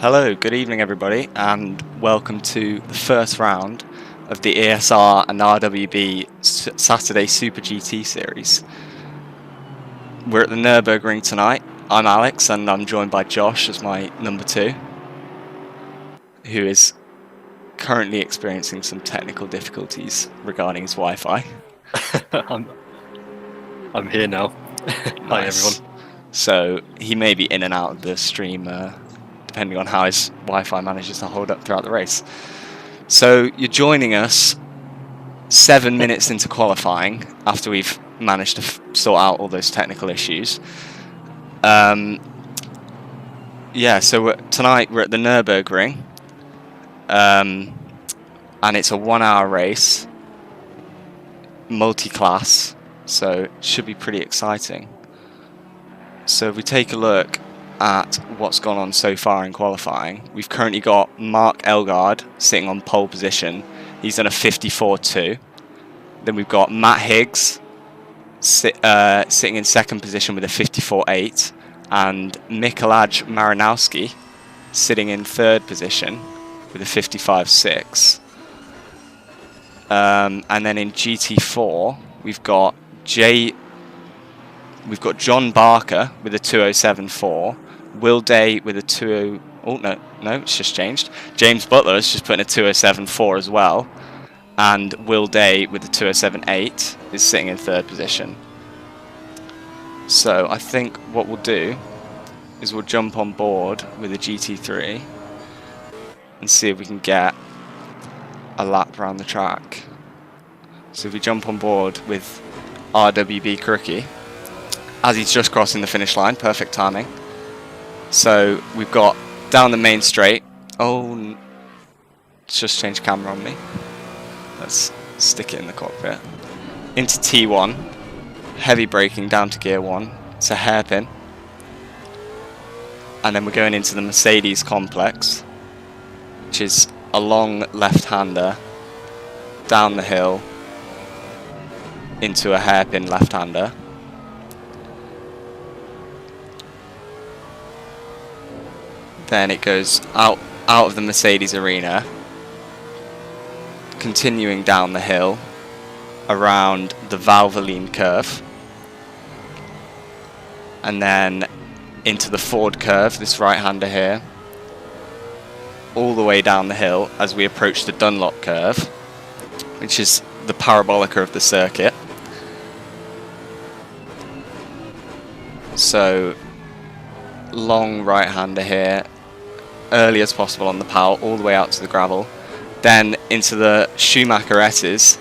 Hello, good evening everybody, and welcome to the first round of the ESR and RWB Saturday Super GT series. We're at the Nurburgring tonight. I'm Alex and I'm joined by Josh as my number 2, who is currently experiencing some technical difficulties regarding his Wi-Fi. I'm here now. Hi everyone. So he may be in and out of the stream depending on how his Wi-Fi manages to hold up throughout the race. So you're joining us 7 minutes into qualifying after we've managed to sort out all those technical issues. So tonight we're at the Nurburgring, and it's a 1 hour race, multi-class, so it should be pretty exciting. So if we take a look at what's gone on so far in qualifying, we've currently got Mark Elgaard sitting on pole position. He's done a 54.2. Then we've got Matt Higgs sitting in second position with a 54.8, and Mikolaj Marinowski sitting in third position with a 55.6. And then in GT4 we've got John Barker with a 207.4, Will Day with a 20. Oh no, it's just changed. James Butler has just put in a 207.4 as well, and Will Day with a 207.8 is sitting in third position. So I think what we'll do is we'll jump on board with a GT3 and see if we can get a lap around the track. So if we jump on board with RWB Crookie, as he's just crossing the finish line, perfect timing. So we've got down the main straight. Oh, it's just changed camera on me. Let's stick it in the cockpit. Into T1, heavy braking down to gear 1. It's a hairpin. And then we're going into the Mercedes complex, which is a long left-hander down the hill into a hairpin left-hander. Then it goes out of the Mercedes arena, continuing down the hill around the Valvoline curve, and then into the Ford curve, this right-hander here, all the way down the hill as we approach the Dunlop curve, which is the parabolica of the circuit. So long right-hander here, early as possible on the PAL, all the way out to the gravel, then into the Schumacher S's,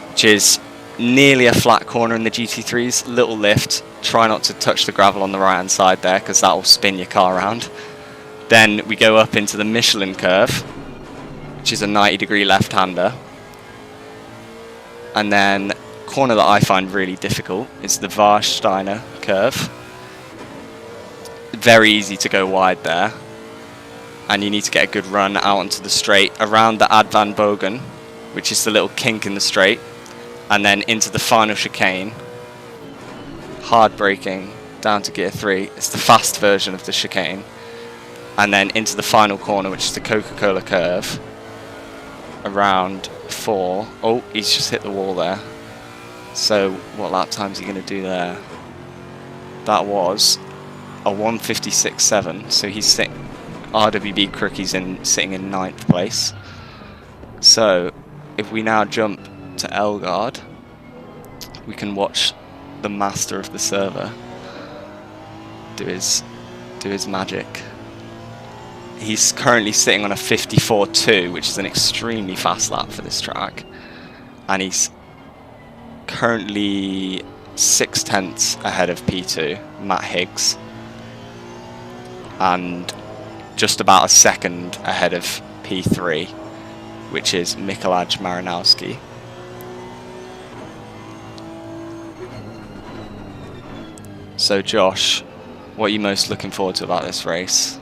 which is nearly a flat corner in the GT3's, little lift, try not to touch the gravel on the right hand side there because that will spin your car around. Then we go up into the Michelin curve, which is a 90-degree left-hander, and then corner that I find really difficult is the Warsteiner curve. Very easy to go wide there, and you need to get a good run out onto the straight around the Ad Van Bogen, which is the little kink in the straight, and then into the final chicane, hard braking down to gear 3. It's the fast version of the chicane, and then into the final corner, which is the Coca-Cola curve, around 4. Oh, he's just hit the wall there. So what lap time is he going to do there? That was a 1:56.7, so he's RWB Crookie's sitting in 9th place. So if we now jump to Elgaard, we can watch the master of the server do his magic. He's currently sitting on a 54.2, which is an extremely fast lap for this track, and he's currently 0.6 ahead of P2, Matt Higgs, and just about a second ahead of P3, which is Mikolaj Marinowski. So Josh, what are you most looking forward to about this race?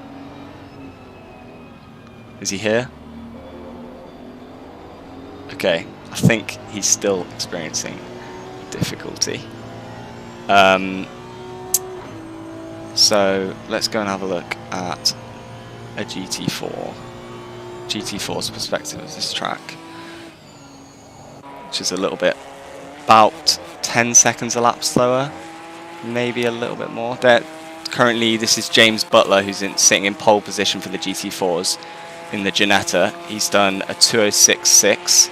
Is he here? Okay, I think he's still experiencing difficulty. So let's go and have a look at a GT4's perspective of this track, which is a little bit, about 10 seconds a lap slower, maybe a little bit more. Currently, this is James Butler, who's sitting in pole position for the GT4s in the Ginetta. He's done a 2:06.6,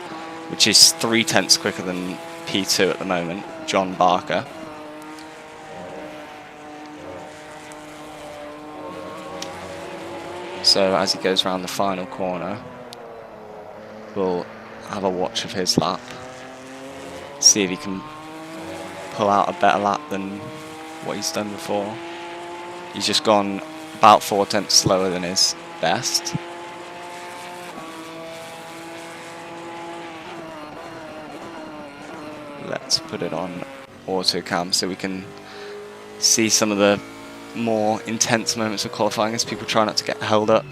which is 3/10 quicker than P2 at the moment, John Barker. So as he goes around the final corner, we'll have a watch of his lap, see if he can pull out a better lap than what he's done before. He's just gone about 4/10 slower than his best. Let's put it on auto cam so we can see some of the more intense moments of qualifying as people try not to get held up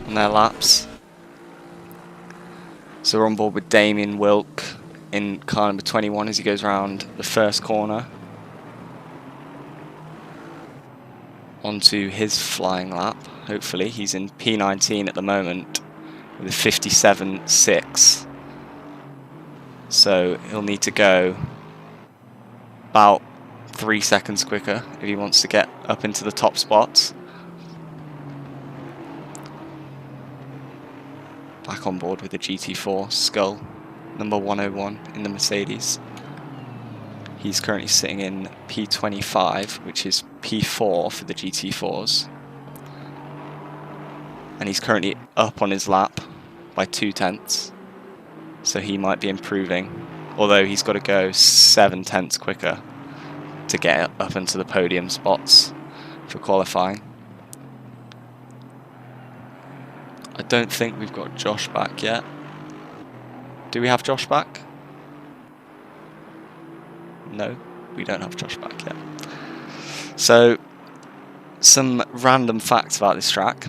on their laps. So we're on board with Damien Wilk in car number 21 as he goes around the first corner onto his flying lap. Hopefully he's in P19 at the moment with a 57.6, so he'll need to go about 3 seconds quicker if he wants to get up into the top spots. Back on board with the GT4 Skull, number 101 in the Mercedes. He's currently sitting in P25, which is P4 for the GT4s. And he's currently up on his lap by 2/10, so he might be improving, although he's got to go 7/10 quicker to get up into the podium spots for qualifying. I don't think we've got Josh back yet. Do we have Josh back? No, we don't have Josh back yet. So, some random facts about this track.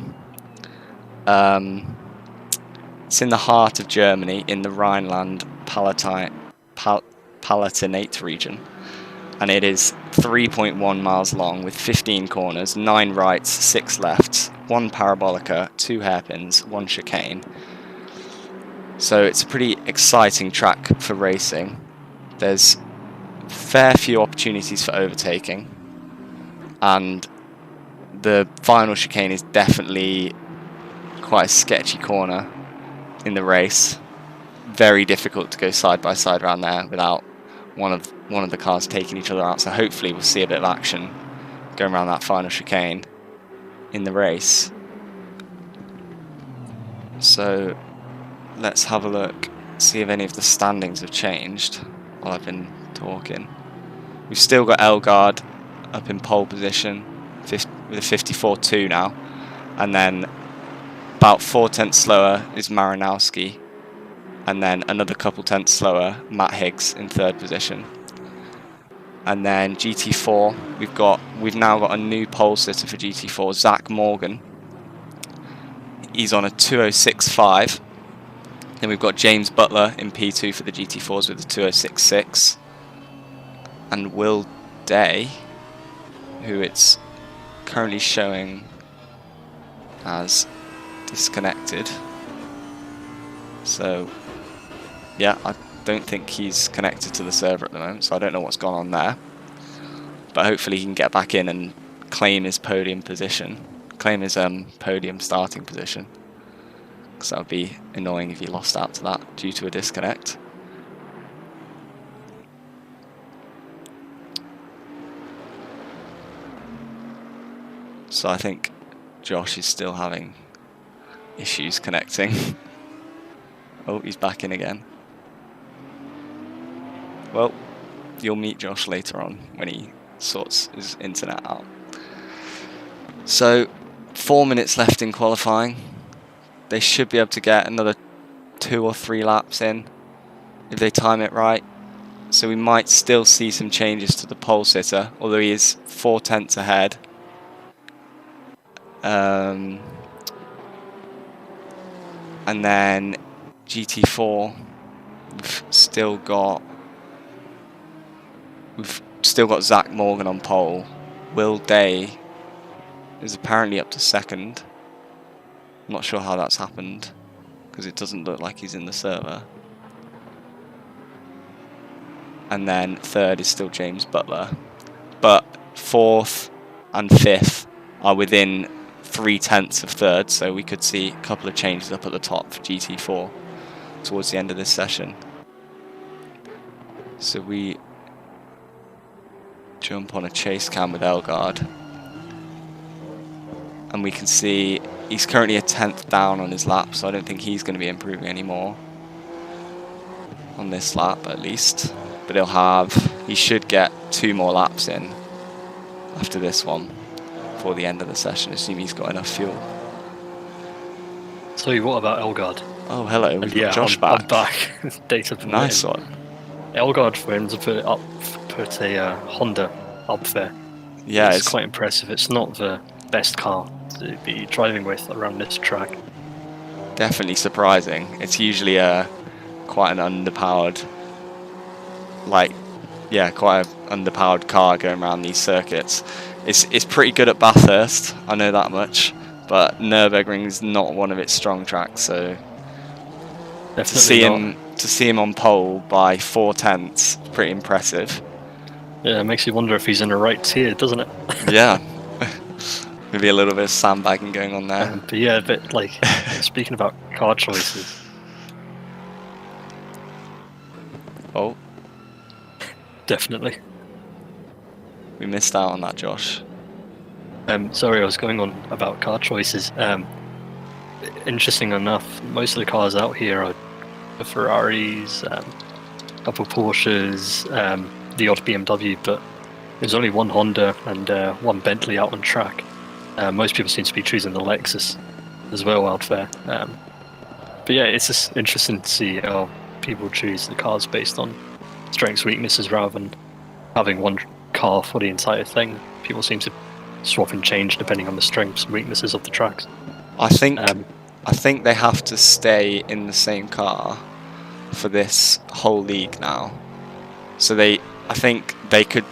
It's in the heart of Germany, in the Rhineland-Palatinate region. And it is 3.1 miles long with 15 corners, 9 rights, 6 lefts, 1 parabolica, 2 hairpins, 1 chicane. So it's a pretty exciting track for racing. There's fair few opportunities for overtaking, and the final chicane is definitely quite a sketchy corner in the race. Very difficult to go side by side around there without one of the cars taking each other out, so hopefully we'll see a bit of action going around that final chicane in the race. So let's have a look, see if any of the standings have changed while I've been talking. We've still got Elgard up in pole position with a 54.2 now, and then about 4/10 slower is Maranowski, and then another couple tenths slower, Matt Higgs in 3rd position. And then GT4, we've now got a new pole sitter for GT4, Zach Morgan. He's on a 2:06.5. Then we've got James Butler in P2 for the GT4s with a 2:06.6. And Will Day, who it's currently showing as disconnected. So yeah, I don't think he's connected to the server at the moment, so I don't know what's gone on there. But hopefully he can get back in and claim his podium position, claim his podium starting position, because that would be annoying if he lost out to that due to a disconnect. So I think Josh is still having issues connecting. Oh, he's back in again. Well, you'll meet Josh later on when he sorts his internet out. So, 4 minutes left in qualifying. They should be able to get another 2 or 3 laps in if they time it right. So we might still see some changes to the pole sitter, although he is 4/10 ahead. And then GT4, we've still got Zach Morgan on pole. Will Day is apparently up to 2nd. I'm not sure how that's happened, because it doesn't look like he's in the server. And then third is still James Butler. But fourth and fifth are within 3/10 of third, so we could see a couple of changes up at the top for GT4 towards the end of this session. So we jump on a chase cam with Elgard, and we can see he's currently a 10th down on his lap, so I don't think he's going to be improving anymore on this lap at least. But he should get 2 more laps in after this one before the end of the session, assuming he's got enough fuel. So what about Elgard? Oh, hello, we've got Josh back. I'm back. Data permitting. Nice one. Elgard wins to put a Honda up there. Yeah, it's quite impressive. It's not the best car to be driving with around this track. Definitely surprising. It's usually quite an underpowered, quite an underpowered car going around these circuits. It's pretty good at Bathurst, I know that much, but Nurburgring is not one of its strong tracks, so Definitely to see him on pole by 4/10, pretty impressive. Yeah, it makes you wonder if he's in the right tier, doesn't it? Yeah. Maybe a little bit of sandbagging going on there. But yeah, speaking about car choices. Oh. Definitely. We missed out on that, Josh. Sorry, I was going on about car choices. Interesting enough, most of the cars out here are the Ferraris, a couple Porsches, the odd BMW, but there's only one Honda and one Bentley out on track. Most people seem to be choosing the Lexus as well out there. But yeah, it's just interesting to see how people choose the cars based on strengths, weaknesses, rather than having one car for the entire thing. People seem to swap and change depending on the strengths and weaknesses of the tracks. I think they have to stay in the same car for this whole league now. So I think they could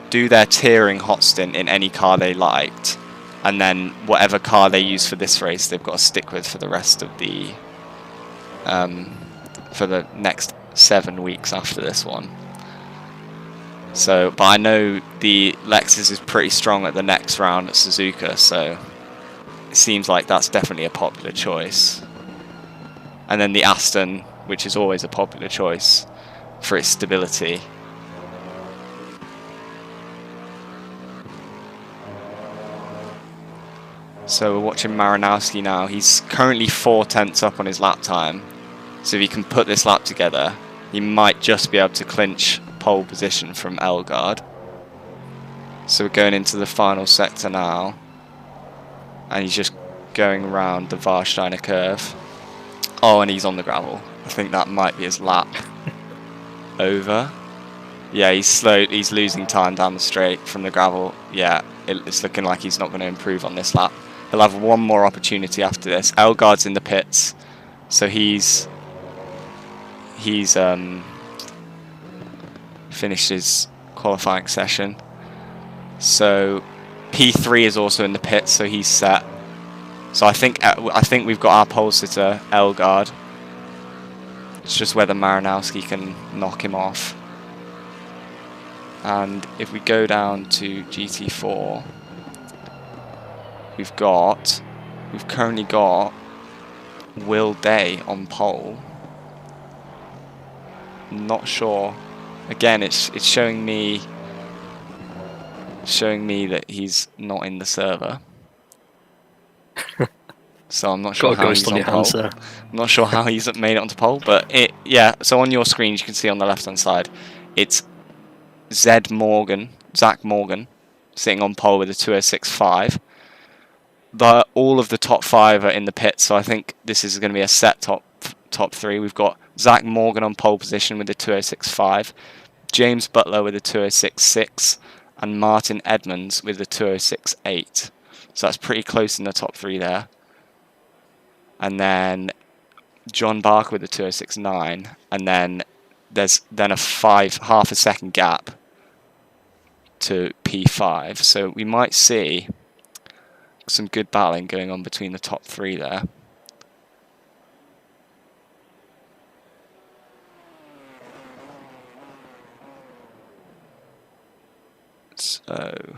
do their tiering hot stint in any car they liked, and then whatever car they use for this race, they've got to stick with for the rest of the for the next 7 weeks after this one. So, but I know the Lexus is pretty strong at the next round at Suzuka, so it seems like that's definitely a popular choice. And then the Aston, which is always a popular choice for its stability. So we're watching Maranowski now. He's currently 4/10 up on his lap time. So if he can put this lap together, he might just be able to clinch pole position from Elgard. So we're going into the final sector now. And he's just going around the Warsteiner curve. Oh, and he's on the gravel. I think that might be his lap over. Yeah, he's slow. He's losing time down the straight from the gravel. Yeah, it's looking like he's not going to improve on this lap. He'll have one more opportunity after this. Elgard's in the pits, so he's finished his qualifying session. So P3 is also in the pits, so he's set. So I think we've got our pole sitter Elgard. It's just whether Maranowski can knock him off. And if we go down to GT4, we've currently got Will Day on pole. Not sure. Again, it's showing me that he's not in the server. So I'm not sure how he's on pole. I'm not sure how he's made it onto pole, but so on your screens you can see on the left hand side, it's Zach Morgan, sitting on pole with a 206.5. All of the top 5 are in the pits, so I think this is going to be a set top 3. We've got Zach Morgan on pole position with a 206.5, James Butler with a 206.6, and Martin Edmonds with a 206.8. So that's pretty close in the top 3 there. And then John Barker with a 206.9, and then there's half a second gap to P5. So we might see, some good battling going on between the top 3 there. So,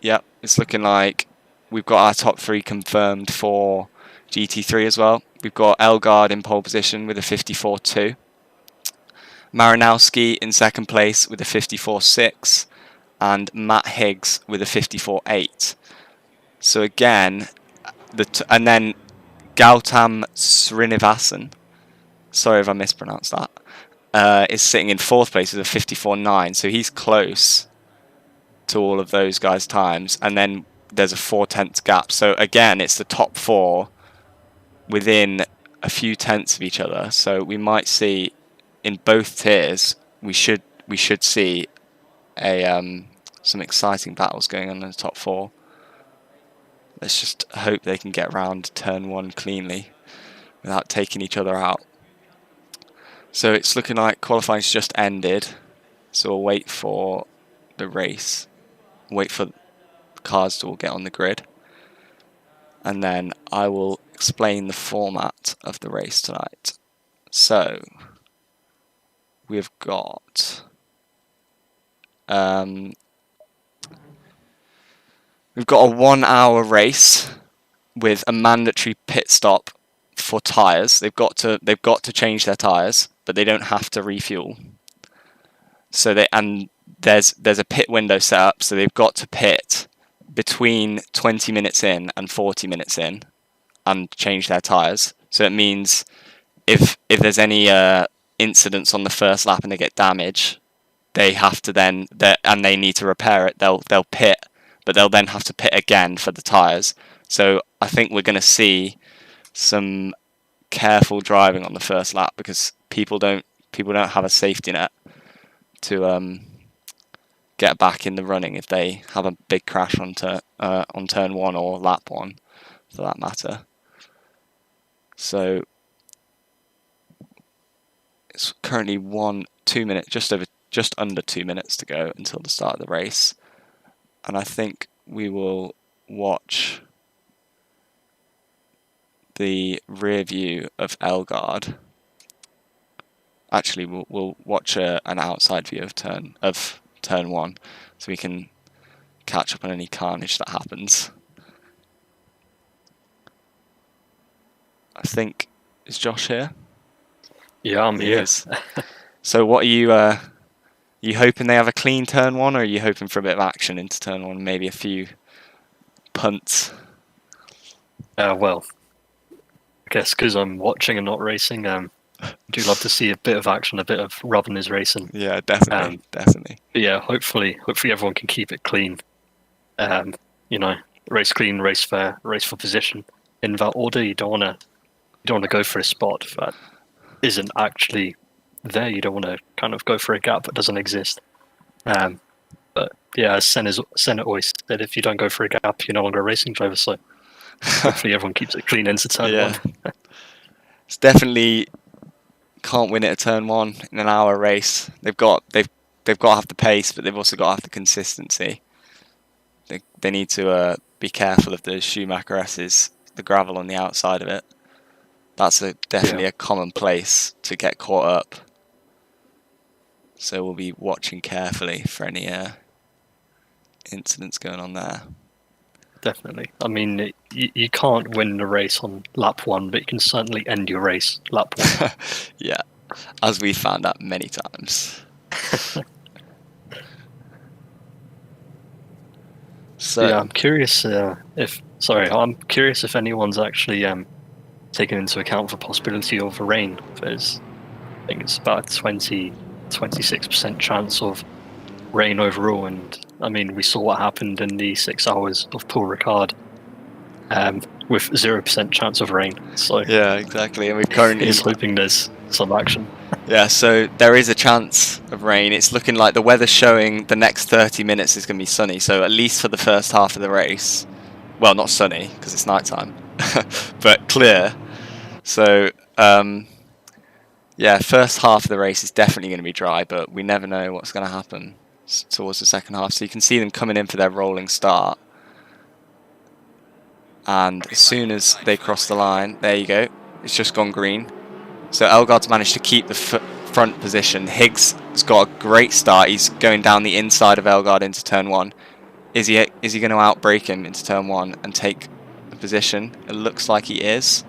yeah, it's looking like we've got our top 3 confirmed for GT3 as well. We've got Elgard in pole position with a 54.2. Maranowski in second place with a 54.6. And Matt Higgs with a 54.8. So again, and then Gautam Srinivasan, sorry if I mispronounced that, is sitting in 4th place with a 54.9. So he's close to all of those guys' times. And then there's a 4/10 gap. So again, it's the top 4 within a few tenths of each other. So we might see in both tiers, we should see some exciting battles going on in the top 4. Let's just hope they can get around turn 1 cleanly without taking each other out. So it's looking like qualifying's just ended. So we'll wait for the race, wait for the cars to all get on the grid, and then I will explain the format of the race tonight. So we've got we've got a 1-hour race with a mandatory pit stop for tyres. They've got to change their tyres, but they don't have to refuel. So there's a pit window set up, so they've got to pit between 20 minutes in and 40 minutes in and change their tyres. So it means if there's any incidents on the first lap and they get damage, they have to and they need to repair it, they'll pit, but they'll then have to pit again for the tyres. So I think we're going to see some careful driving on the first lap because people don't have a safety net to get back in the running if they have a big crash on turn 1 or lap 1 for that matter. So it's currently 2 minutes, just under 2 minutes to go until the start of the race, and I think we will watch the rear view of Elgard. Actually, we'll watch an outside view of turn 1, so we can catch up on any carnage that happens. I think, is Josh here? Yeah, I'm here. So what are you hoping they have a clean turn 1, or are you hoping for a bit of action into turn 1, maybe a few punts? Well, I guess because I'm watching and not racing, I do love to see a bit of action, a bit of rubbing his racing. Yeah, definitely, definitely. But yeah, hopefully everyone can keep it clean. Race clean, race fair, race for position. In that order, you don't want to go for a spot that isn't actually there. You don't want to kind of go for a gap that doesn't exist. But yeah, as Senna always said, if you don't go for a gap, you're no longer a racing driver. So hopefully everyone keeps it clean into turn 1. It's definitely can't win it at turn 1 in an hour race. They've got to have the pace, but they've also got to have the consistency. They need to be careful of the Schumacher S's, the gravel on the outside of it. That's definitely a common place to get caught up. So we'll be watching carefully for any incidents going on there. Definitely. I mean, you can't win the race on lap 1, but you can certainly end your race lap 1. Yeah, as we found out many times. So yeah, I'm curious if anyone's actually taken into account the possibility of rain. There's, I think it's about 26% chance of rain overall, and I mean, we saw what happened in the 6 hours of Paul Ricard with 0% chance of rain. So yeah, exactly, and we've currently hoping there's some action. Yeah, so there is a chance of rain. It's looking like the weather's showing the next 30 minutes is going to be sunny, so at least for the first half of the race. Well, not sunny, because it's nighttime, but clear. So, yeah, first half of the race is definitely going to be dry, but we never know what's going to happen towards the second half. So you can see them coming in for their rolling start. And as soon as they cross the line, there you go, it's just gone green. So Elgaard's managed to keep the front position. Higgs has got a great start. He's going down the inside of Elgaard into turn 1. Is he going to outbrake him into turn 1 and take the position? It looks like he is.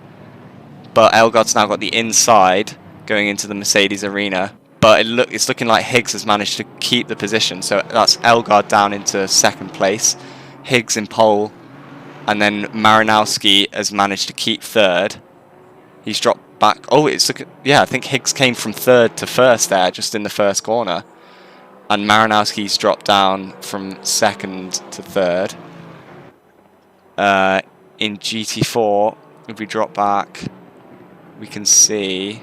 But Elgaard's now got the inside going into the Mercedes arena. But it's looking like Higgs has managed to keep the position. So that's Elgaard down into second place. Higgs in pole. And then Marinowski has managed to keep third. He's dropped back. Oh, I think Higgs came from third to first there, just in the first corner. And Marinowski's dropped down from second to third. In GT4, if we drop back, we can see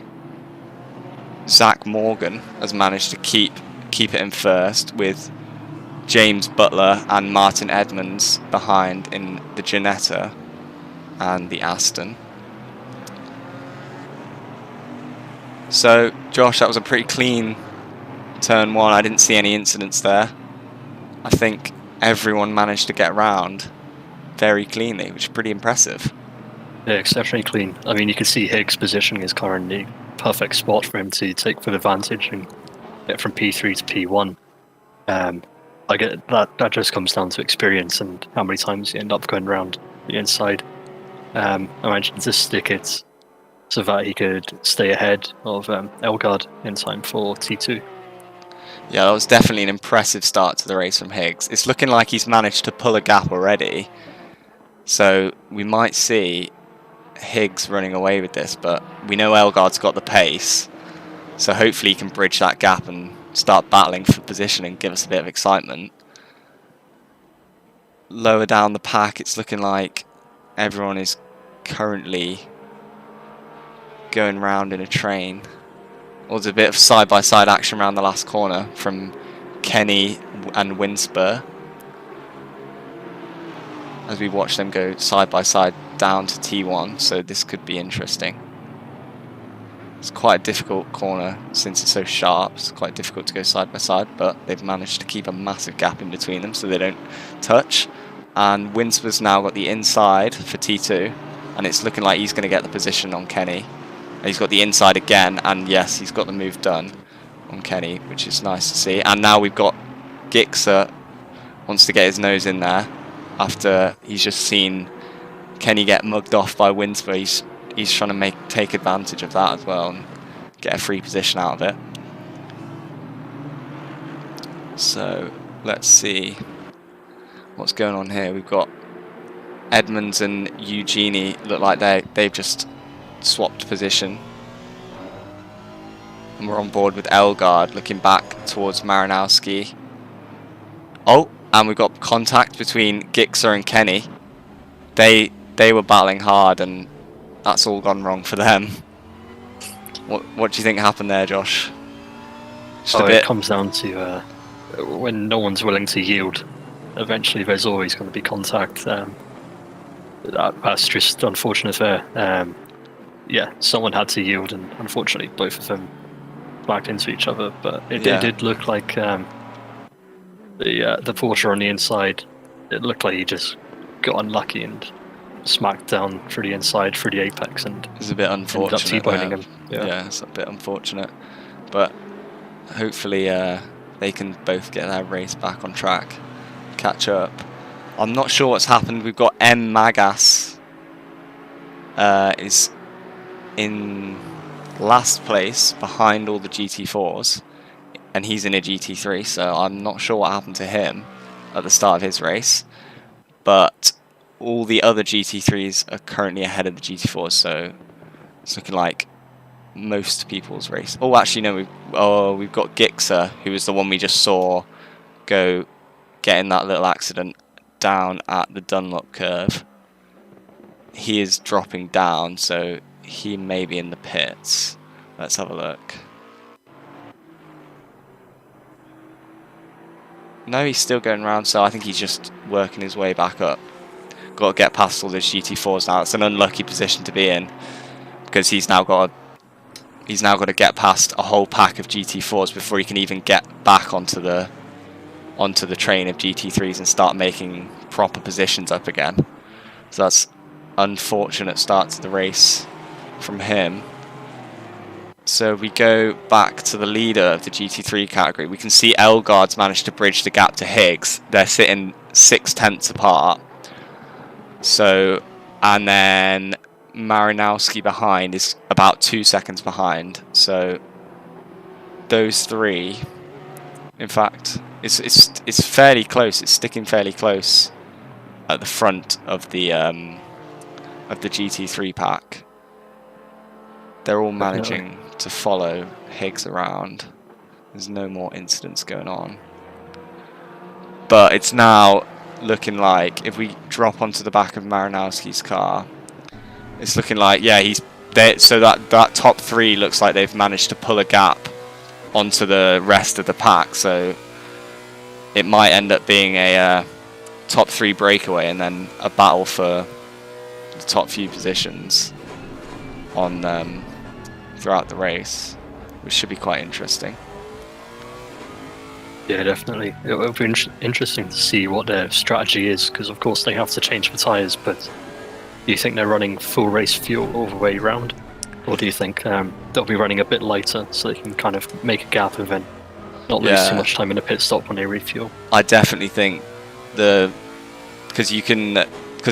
Zach Morgan has managed to keep it in first, with James Butler and Martin Edmonds behind in the Ginetta and the Aston. So, Josh, that was a pretty clean turn 1. I didn't see any incidents there. I think everyone managed to get around very cleanly, which is pretty impressive. Yeah, exceptionally clean. I mean, you can see Higgs positioning his car in the perfect spot for him to take full advantage and get from P3 to P1. I get that just comes down to experience and how many times you end up going around the inside. I mentioned to stick it so that he could stay ahead of Elgaard in time for T2. Yeah, that was definitely an impressive start to the race from Higgs. It's looking like he's managed to pull a gap already. So we might see Higgs running away with this, but we know Elgaard's got the pace. So hopefully he can bridge that gap and start battling for position and give us a bit of excitement. Lower down the pack, it's looking like everyone is currently going round in a train. Well, there's a bit of side-by-side action around the last corner from Kenny and Winspur as we watch them go side-by-side down to T1, so this could be interesting. It's quite a difficult corner since it's so sharp. It's quite difficult to go side by side, but they've managed to keep a massive gap in between them so they don't touch. And Winspur's now got the inside for T2, and it's looking like he's going to get the position on Kenny. And he's got the inside again, and yes, he's got the move done on Kenny, which is nice to see. And now we've got Gixxer wants to get his nose in there after he's just seen Kenny get mugged off by Winspur. He's trying to take advantage of that as well and get a free position out of it. So let's see what's going on here. We've got Edmonds and Eugenie look like they've just swapped position. And we're on board with Elgaard looking back towards Marinowski. Oh, and we've got contact between Gixxer and Kenny. They were battling hard and that's all gone wrong for them. What do you think happened there, Josh? It comes down to when no one's willing to yield, eventually there's always going to be contact. That's just unfortunate there. Yeah, someone had to yield, and unfortunately both of them backed into each other. But it did look like the Porsche on the inside, it looked like he just got unlucky and smacked down through the inside, through the apex, and it's a bit unfortunate. T-boning him. Yeah, it's a bit unfortunate, but hopefully they can both get their race back on track, catch up. I'm not sure what's happened. We've got M Magas is in last place behind all the GT4s, and he's in a GT3, so I'm not sure what happened to him at the start of his race, but all the other GT3s are currently ahead of the GT4s, so it's looking like most people's race. Oh, actually no, we've got Gixxer, who was the one we just saw get in that little accident down at the Dunlop curve. He is dropping down, so he may be in the pits. Let's have a look. No, he's still going around, so I think he's just working his way back up. Got to get past all those GT4s now. It's an unlucky position to be in because he's now got to get past a whole pack of GT4s before he can even get back onto the train of GT3s and start making proper positions up again. So that's unfortunate start to the race from him. So we go back to the leader of the GT3 category. We can see Elgaard's managed to bridge the gap to Higgs. They're sitting 6/10 apart. So, and then Marinowski behind is about 2 seconds behind. So those three, in fact, it's fairly close. It's sticking fairly close at the front of the GT3 pack. They're all managing to follow Higgs around. There's no more incidents going on. But it's now looking like, if we drop onto the back of Marinowski's car, it's looking like, yeah, he's there. So that top three looks like they've managed to pull a gap onto the rest of the pack. So it might end up being a top three breakaway and then a battle for the top few positions on throughout the race, which should be quite interesting. Yeah, definitely. It'll be interesting to see what their strategy is, because of course they have to change the tyres, but do you think they're running full race fuel all the way round? Or do you think they'll be running a bit lighter so they can kind of make a gap and then not lose too much time in a pit stop when they refuel? I definitely think because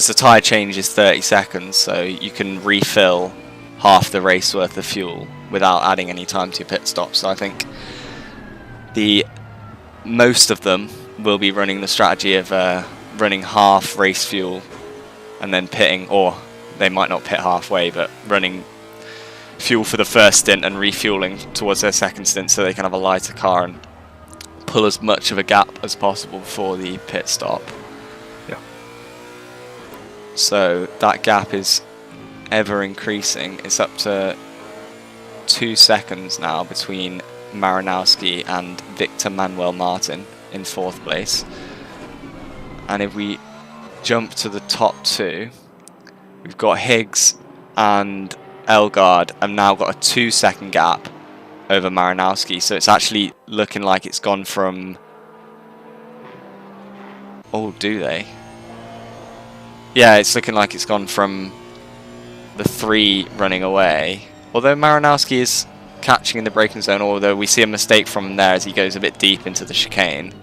the tyre change is 30 seconds, so you can refill half the race worth of fuel without adding any time to your pit stop. So I think most of them will be running the strategy of running half race fuel and then pitting, or they might not pit halfway, but running fuel for the first stint and refueling towards their second stint so they can have a lighter car and pull as much of a gap as possible before the pit stop. Yeah. So that gap is ever increasing. It's up to 2 seconds now between Marinowski and Victor Manuel Martin in 4th place. And if we jump to the top two, we've got Higgs and Elgaard have now got a 2 second gap over Marinowski. So it's actually looking like it's gone from... Oh, do they? Yeah, it's looking like it's gone from the 3 running away. Although Marinowski is catching in the braking zone, although we see a mistake from him there as he goes a bit deep into the chicane,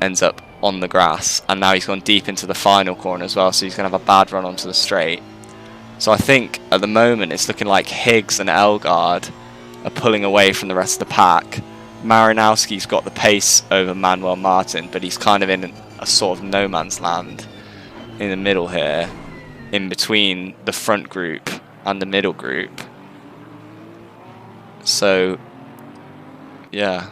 ends up on the grass, and now he's gone deep into the final corner as well, so he's going to have a bad run onto the straight. So I think at the moment it's looking like Higgs and Elgaard are pulling away from the rest of the pack. Marinowski's got the pace over Manuel Martin, but he's kind of in a sort of no man's land in the middle here, in between the front group and the middle group. So yeah,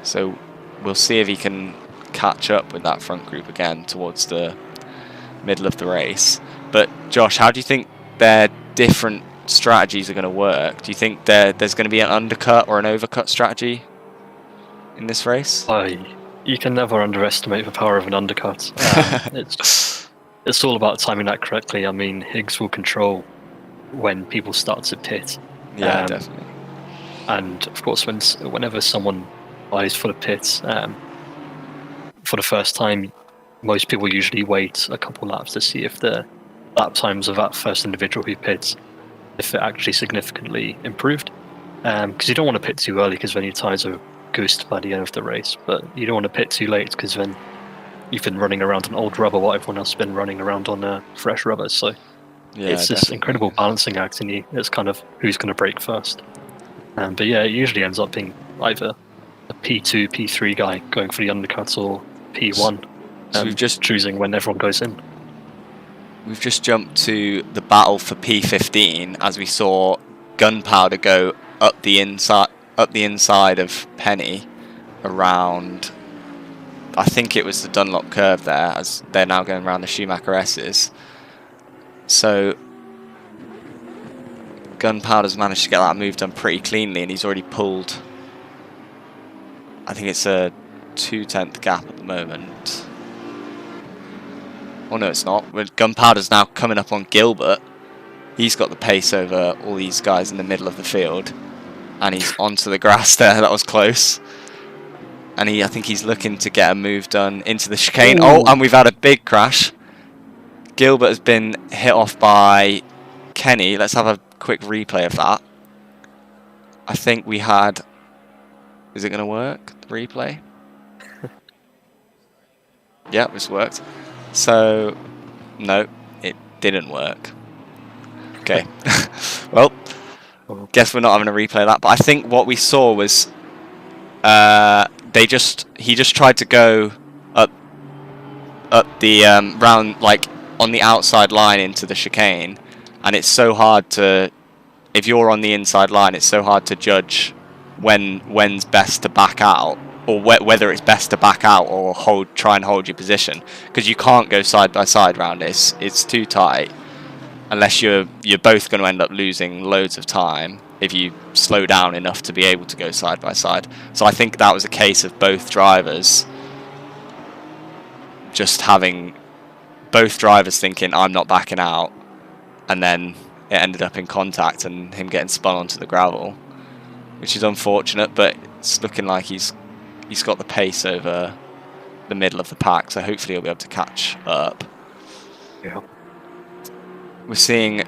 so we'll see if he can catch up with that front group again towards the middle of the race. But Josh, how do you think their different strategies are going to work? Do you think there's going to be an undercut or an overcut strategy in this race? You can never underestimate the power of an undercut. It's all about timing that correctly. I mean, Higgs will control when people start to pit. Yeah, definitely. And of course, whenever someone buys for the pits for the first time, most people usually wait a couple laps to see if the lap times of that first individual who pits, if it actually significantly improved. Because you don't want to pit too early, because then your tyres are goosed by the end of the race. But you don't want to pit too late, because then you've been running around on old rubber while everyone else has been running around on fresh rubber. So yeah, it's this incredible balancing act, and it's kind of who's going to brake first. But yeah, it usually ends up being either a P2, P3 guy going for the undercuts, or P1. So we've just choosing when everyone goes in. We've just jumped to the battle for P15 as we saw Gunpowder go up the inside of Penny around, I think it was the Dunlop curve there, as they're now going around the Schumacher S's. So Gunpowder's managed to get that move done pretty cleanly, and he's already pulled, I think it's a 2/10 gap at the moment. Oh no, it's not. Gunpowder's now coming up on Gilbert. He's got the pace over all these guys in the middle of the field, and he's onto the grass there. That was close. And I think he's looking to get a move done into the chicane. Ooh. Oh, and we've had a big crash. Gilbert has been hit off by Kenny. Let's have a quick replay of that. I think we had... Is it going to work, the replay? Yeah, this worked. So, no, it didn't work. Okay. Well, guess we're not having a replay of that. But I think what we saw was he just tried to go up the round, like on the outside line into the chicane, and it's so hard to, if you're on the inside line, it's so hard to judge when's best to back out, or whether it's best to back out or try and hold your position, because you can't go side by side round it. It's too tight, unless you're both going to end up losing loads of time if you slow down enough to be able to go side by side. So I think that was a case of both drivers just having both drivers thinking I'm not backing out, and then it ended up in contact and him getting spun onto the gravel, which is unfortunate, but it's looking like he's got the pace over the middle of the pack, so hopefully he'll be able to catch up. Yeah. We're seeing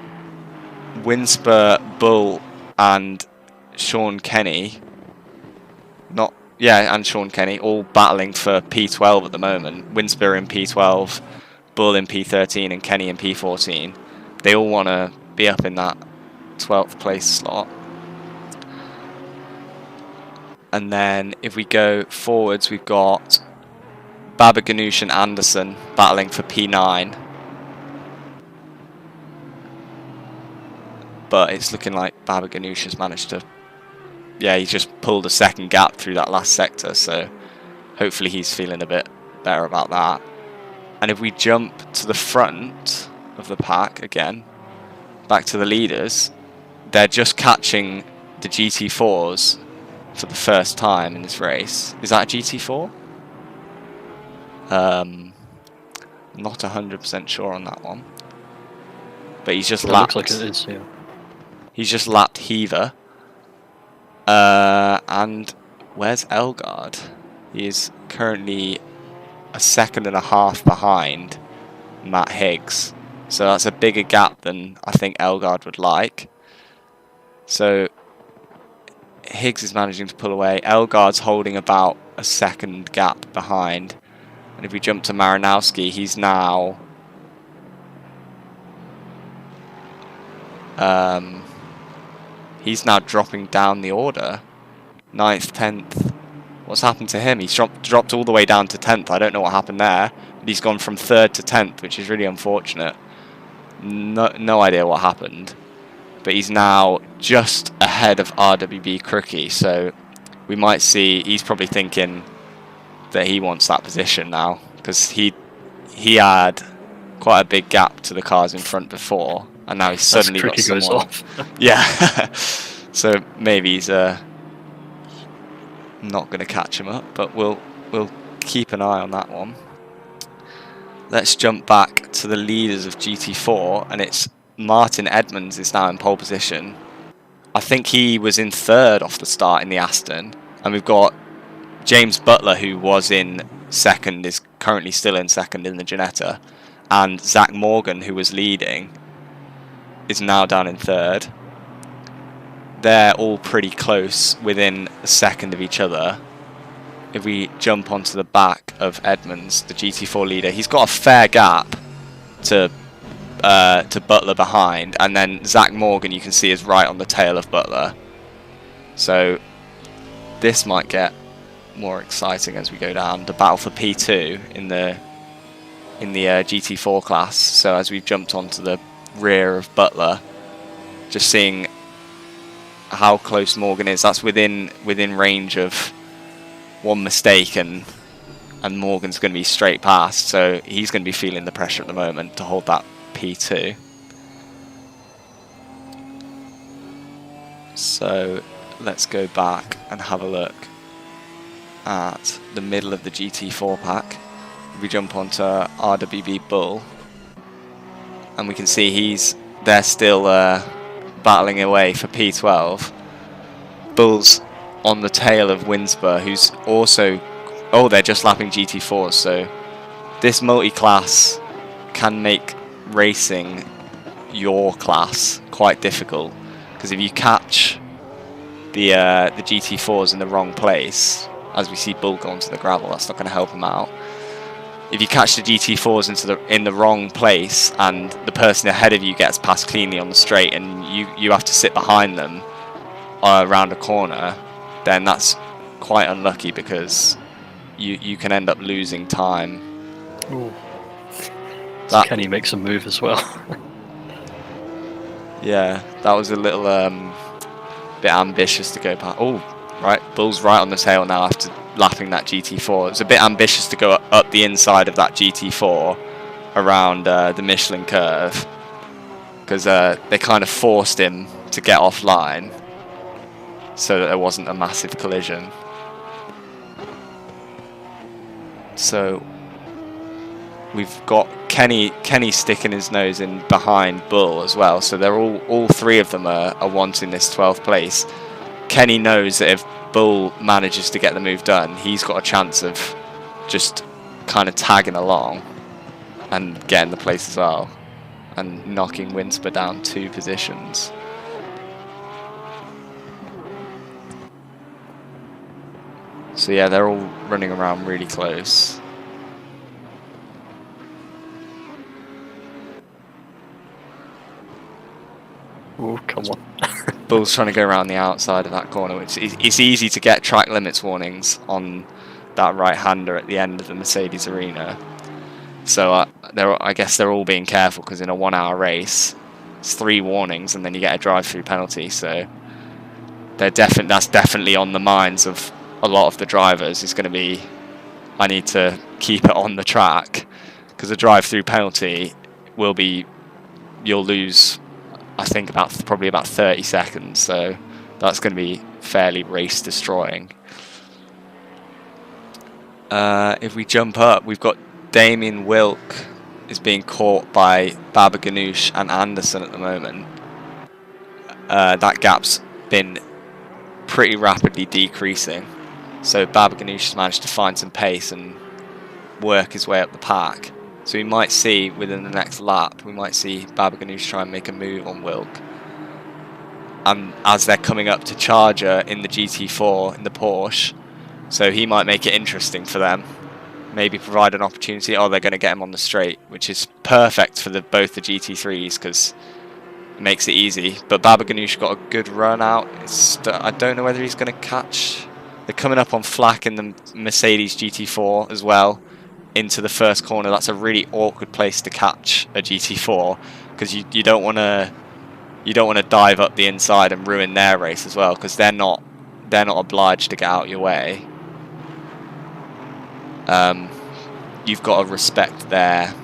Winspur, Bull and Sean Kenny and Sean Kenny all battling for P12 at the moment. Winspur in P12, Bull in P13 and Kenny in P14. They all want to be up in that 12th place slot. And then if we go forwards, we've got Baba Ganoush and Anderson battling for P9. But it's looking like Baba Ganoush has managed to... Yeah, he's just pulled a second gap through that last sector, so hopefully he's feeling a bit better about that. And if we jump to the front of the pack again, back to the leaders, they're just catching the GT4s for the first time in this race. Is that a GT4? Not 100% sure on that one. But he's just lapped. Looks like it is, yeah. He's just lapped Heaver. And where's Elgard? He is currently a second and a half behind Matt Higgs. So that's a bigger gap than I think Elgard would like. So Higgs is managing to pull away. Elgard's holding about a second gap behind. And if we jump to Maranowski, he's now... he's now dropping down the order. 9th, 10th. What's happened to him? He's dropped all the way down to 10th. I don't know what happened there. But he's gone from 3rd to 10th, which is really unfortunate. No idea what happened. But he's now just ahead of RWB Crookie. So we might see... He's probably thinking that he wants that position now. Because he had quite a big gap to the cars in front before. And now he's suddenly got someone. Goes off. Yeah. So maybe he's not going to catch him up, but we'll keep an eye on that one. Let's jump back to the leaders of GT4, and it's Martin Edmonds is now in pole position. I think he was in 3rd off the start in the Aston, and we've got James Butler, who was in 2nd, is currently still in 2nd in the Ginetta, and Zach Morgan, who was leading, is now down in 3rd. They're all pretty close, within a second of each other. If we jump onto the back of Edmonds, the GT4 leader, he's got a fair gap to Butler behind, and then Zach Morgan you can see is right on the tail of Butler. So this might get more exciting as we go down. The battle for P2 in the GT4 class. So as we've jumped onto the rear of Butler, just seeing how close Morgan is. That's within range of one mistake and Morgan's going to be straight past, so he's going to be feeling the pressure at the moment to hold that P2. So let's go back and have a look at the middle of the GT4 pack. We jump onto RWB Bull, and we can see they're still battling away for P12. Bull's on the tail of Winspur, who's also... Oh, they're just lapping GT4s, so this multi-class can make racing your class quite difficult, because if you catch the GT4s in the wrong place, as we see Bull go onto the gravel, that's not going to help him out. If you catch the GT4s in the wrong place and the person ahead of you gets past cleanly on the straight and you have to sit behind them around a corner, then that's quite unlucky, because you can end up losing time. Ooh. That, Kenny makes a move as well. yeah, that was a little bit ambitious to go past. Oh, right, Bull's right on the tail now after lapping that GT4. It was a bit ambitious to go up the inside of that GT4 around the Michelin curve, because they kind of forced him to get offline so that there wasn't a massive collision. So we've got Kenny sticking his nose in behind Bull as well, so they're all three of them are wanting this 12th place. Kenny knows that if Bull manages to get the move done, he's got a chance of just kind of tagging along and getting the place as well, and knocking Winsper down 2 positions. So yeah, they're all running around really close. Oh, come on. Bull's trying to go around the outside of that corner, which it's easy to get track limits warnings on that right-hander at the end of the Mercedes arena. So I guess they're all being careful, because in a 1-hour race, it's 3 warnings and then you get a drive-through penalty. So that's definitely on the minds of a lot of the drivers. It's going to be, I need to keep it on the track, because a drive-through penalty will be, you'll lose, I think, probably about 30 seconds. So that's going to be fairly race destroying. If we jump up, we've got Damien Wilk is being caught by Baba Ganoush and Anderson at the moment. That gap's been pretty rapidly decreasing, so Baba Ganoush has managed to find some pace and work his way up the pack. So we might see within the next lap, we might see Baba Ganoush try and make a move on Wilk. And as they're coming up to Charger in the GT4 in the Porsche, so he might make it interesting for them. Maybe provide an opportunity. Oh, they're going to get him on the straight, which is perfect for both the GT3s, because it makes it easy. But Baba Ganoush got a good run out. I don't know whether he's going to catch. They're coming up on Flack in the Mercedes GT4 as well into the first corner. That's a really awkward place to catch a GT4, because you don't want to dive up the inside and ruin their race as well, because they're not obliged to get out your way. You've got to respect their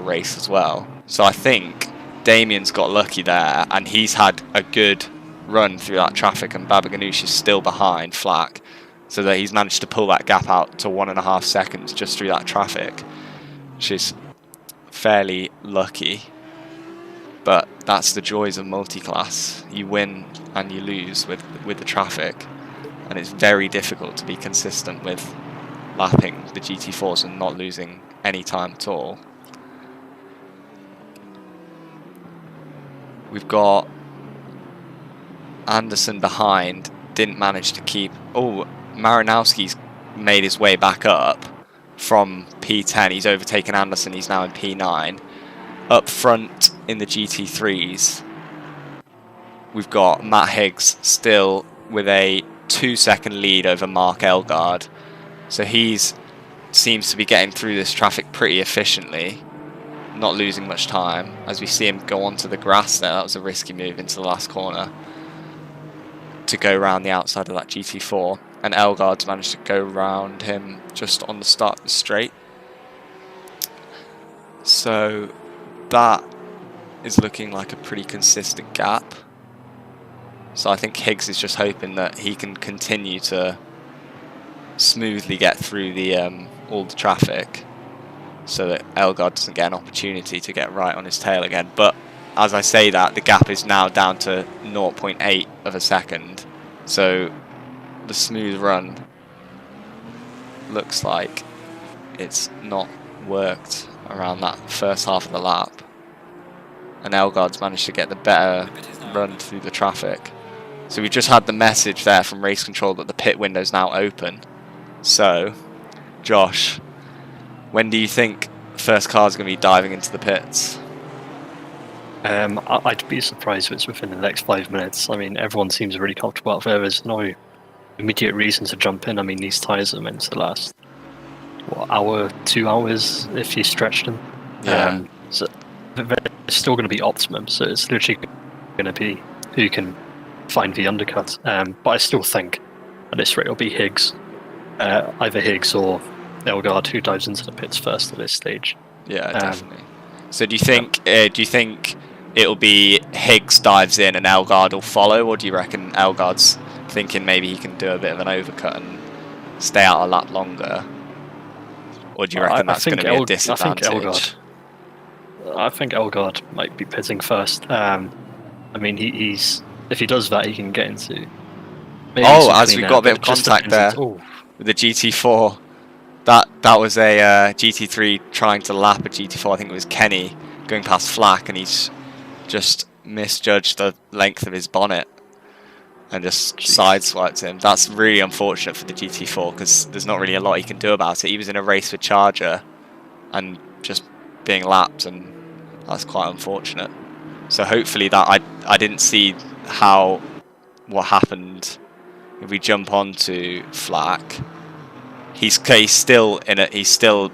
race as well. So I think Damien's got lucky there, and he's had a good run through that traffic, and Baba Ganoush is still behind Flack, so that he's managed to pull that gap out to 1.5 seconds just through that traffic, which is fairly lucky. But that's the joys of multi-class. You win and you lose with the traffic, and it's very difficult to be consistent with lapping the GT4s and not losing any time at all. We've got Anderson behind, didn't manage to keep. Oh, Marinowski's made his way back up from P10. He's overtaken Anderson, he's now in P9. Up front in the GT3s, we've got Matt Higgs still with a 2-second lead over Mark Elgaard. So he's seems to be getting through this traffic pretty efficiently, not losing much time. As we see him go onto the grass there, that was a risky move into the last corner to go around the outside of that GT4. And Elgaard's managed to go around him just on the start of the straight. So that is looking like a pretty consistent gap. So I think Higgs is just hoping that he can continue to smoothly get through the all the traffic, so that Elgaard doesn't get an opportunity to get right on his tail again. But as I say that, the gap is now down to 0.8 of a second. So the smooth run looks like it's not worked around that first half of the lap. and Elgaard's managed to get the better run through the traffic. So we just had the message there from race control that the pit window's now open. So, Josh, when do you think first car's going to be diving into the pits? I'd be surprised if it's within the next 5 minutes. I mean, everyone seems really comfortable out there. There's no immediate reason to jump in. I mean, these tyres are meant to last, what, hour, 2 hours if you stretch them. Yeah. So they're still going to be optimum. So it's literally going to be who can find the undercut. But I still think at this rate it'll be Higgs, either Higgs or Elgaard, who dives into the pits first at this stage. Yeah, definitely. So do you think it'll be Higgs dives in and Elgaard will follow, or do you reckon Elgaard's thinking maybe he can do a bit of an overcut and stay out a lap longer? Or do you reckon that's going to be a disadvantage? I think Elgaard might be pitting first. I mean, he's if he does that, he can get into. As we got a bit of contact there with the GT4. That was a GT3 trying to lap a GT4. I think it was Kenny going past Flack, and he's just misjudged the length of his bonnet and just sideswiped him. That's really unfortunate for the GT4 because there's not really a lot he can do about it. He was in a race with Charger and just being lapped, and that's quite unfortunate. So hopefully that I didn't see what happened. If we jump onto Flack, he's still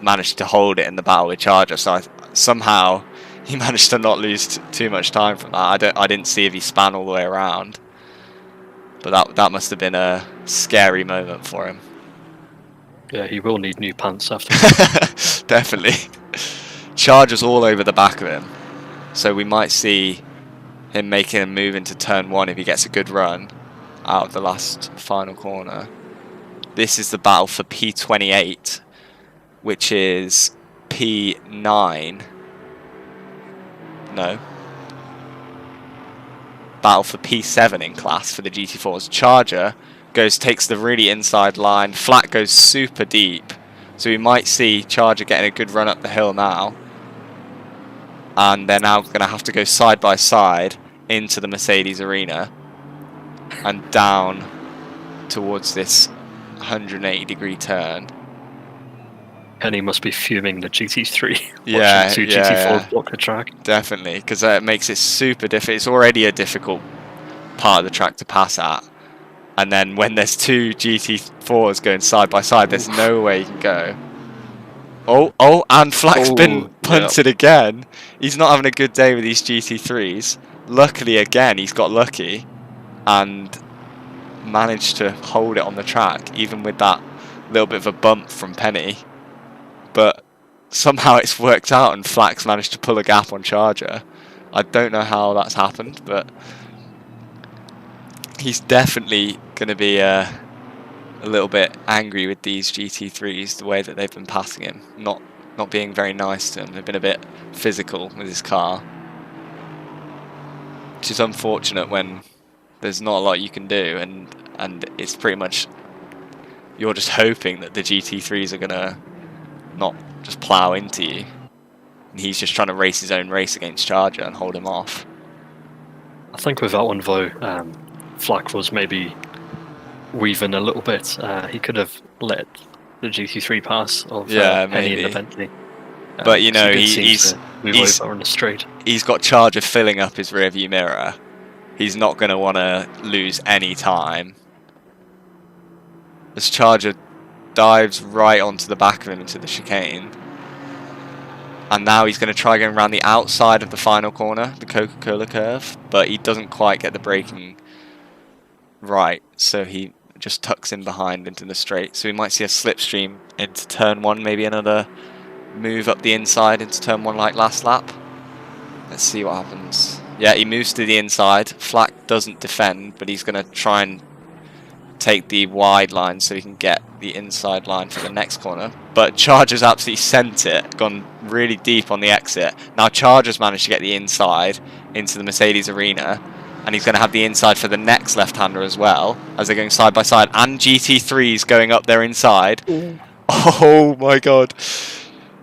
managed to hold it in the battle with Charger. So somehow he managed to not lose too much time from that. I didn't see if he span all the way around, but that must have been a scary moment for him. Yeah, he will need new pants after. Definitely. Charger's all over the back of him, so we might see him making a move into turn 1 if he gets a good run out of the last final corner. This is the battle for P28, which is P9. No. Battle for P7 in class for the GT4s. Charger takes the really inside line. Flat goes super deep. So we might see Charger getting a good run up the hill now. And they're now going to have to go side by side into the Mercedes arena and down towards this 180-degree turn. Kenny must be fuming the GT3. Yeah, watching GT4 block the track. Definitely, because it makes it super difficult. It's already a difficult part of the track to pass at, and then when there's two GT4s going side by side, there's no way you can go. And Flack's been punted again. He's not having a good day with these GT3s. Luckily, again, he's got lucky and managed to hold it on the track, even with that little bit of a bump from Penny. But somehow it's worked out and Flack's managed to pull a gap on Charger. I don't know how that's happened, but he's definitely going to be a little bit angry with these GT3s, the way that they've been passing him, not being very nice to him. They've been a bit physical with his car, which is unfortunate when there's not a lot you can do, and it's pretty much you're just hoping that the GT3s are going to not just plough into you, and he's just trying to race his own race against Charger and hold him off. I think with that one though, Flack was maybe weaving a little bit. He could have let the GT3 pass of Penny in the Bentley. But you know, he's over on the straight. He's got Charger filling up his rearview mirror. He's not going to want to lose any time. As Charger dives right onto the back of him into the chicane. And now he's going to try going around the outside of the final corner, the Coca-Cola curve, but he doesn't quite get the braking right, so he just tucks in behind into the straight. So we might see a slipstream into turn 1, maybe another move up the inside into turn 1 like last lap. Let's see what happens. Yeah, he moves to the inside. Flack doesn't defend, but he's going to try and take the wide line so he can get the inside line for the next corner. But Charger's absolutely sent it, gone really deep on the exit. Now Charger's managed to get the inside into the Mercedes arena, and he's going to have the inside for the next left-hander as well, as they're going side by side, and GT3's going up their inside. Ooh. Oh my god.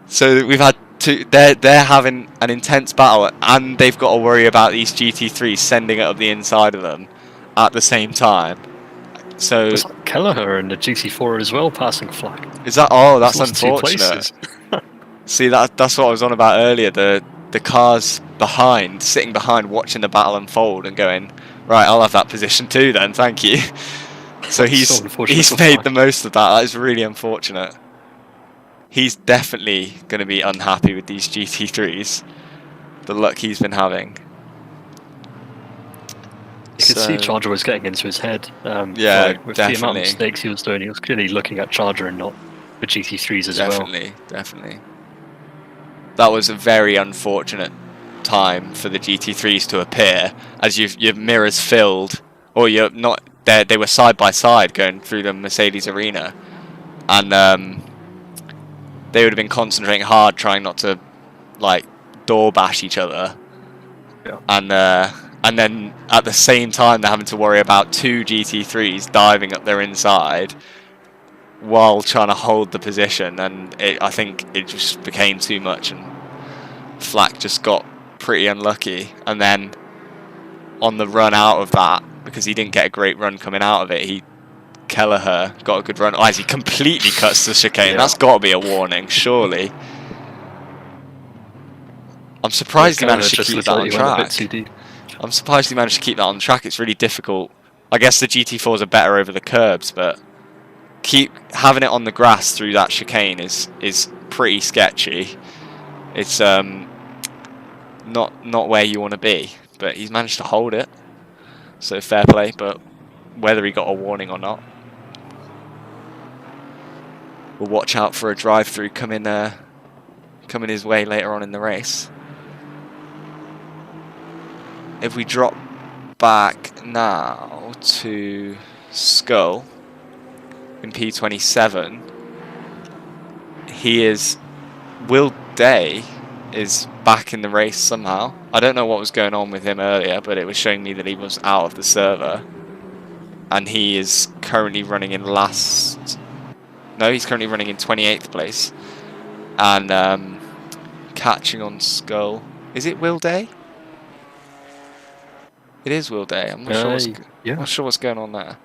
So we've had They're having an intense battle, and they've got to worry about these GT3s sending it up the inside of them at the same time. So There's like Kelleher and the GT4 as well passing flag. is that? Oh, that's It's lost 2 unfortunate. places. See, that's what I was on about earlier. The cars behind, sitting behind, watching the battle unfold, and going, right, I'll have that position too. Then, thank you. So he's made the most of that. That is really unfortunate. He's definitely going to be unhappy with these GT3s. The luck he's been having. You could see Charger was getting into his head. Yeah, with definitely. the amount of mistakes he was doing, he was clearly looking at Charger and not the GT3s as well. Definitely. That was a very unfortunate time for the GT3s to appear, as your mirrors filled, or you're not. They were side by side going through the Mercedes arena, and they would have been concentrating hard, trying not to like door bash each other. Yeah. And then at the same time they're having to worry about 2 GT3s diving up their inside while trying to hold the position, and I think it just became too much, and Flack just got pretty unlucky. And then on the run out of that, because he didn't get a great run coming out of it, Kelleher got a good run as he completely cuts the chicane. Yeah. That's got to be a warning, surely. I'm surprised he managed to keep that on track. I'm surprised he managed to keep that on track. It's really difficult. I guess the GT4s are better over the curbs, but having it on the grass through that chicane is pretty sketchy. It's not where you want to be, but he's managed to hold it. So fair play, but whether he got a warning or not, we'll watch out for a drive-through coming his way later on in the race. If we drop back now to Skull in P27, Will Day is back in the race somehow. I don't know what was going on with him earlier, but it was showing me that he was out of the server, and he is currently running in he's currently running in 28th place, and catching on Skull. Is it Will Day? It is Will Day. I'm not sure what's going on there.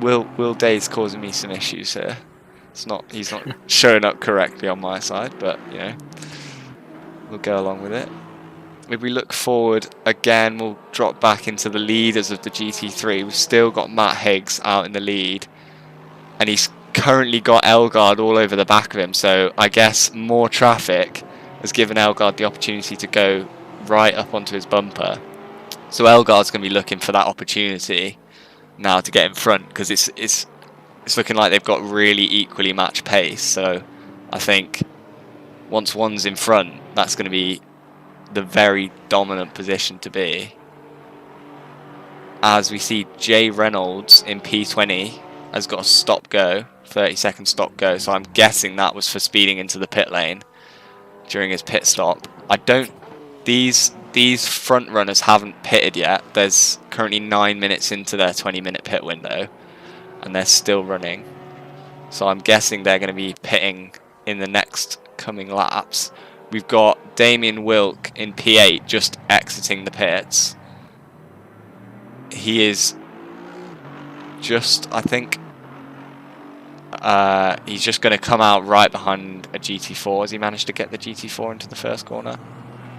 Will Day's causing me some issues here. He's not showing up correctly on my side, but you know, we'll go along with it. If we look forward again, we'll drop back into the leaders of the GT3. We've still got Matt Higgs out in the lead, and he's currently got Elgard all over the back of him. So I guess more traffic has given Elgard the opportunity to go right up onto his bumper. So Elgard's going to be looking for that opportunity now to get in front, because it's looking like they've got really equally matched pace. So I think once one's in front, that's going to be the very dominant position to be. As we see Jay Reynolds in P20 has got a stop-go, 30-second stop-go. So I'm guessing that was for speeding into the pit lane during his pit stop. These front runners haven't pitted yet. There's currently 9 minutes into their 20-minute pit window, and they're still running. So I'm guessing they're going to be pitting in the next coming laps. We've got Damien Wilk in P8 just exiting the pits. He is just, I think, he's just going to come out right behind a GT4. Has he managed to get the GT4 into the first corner?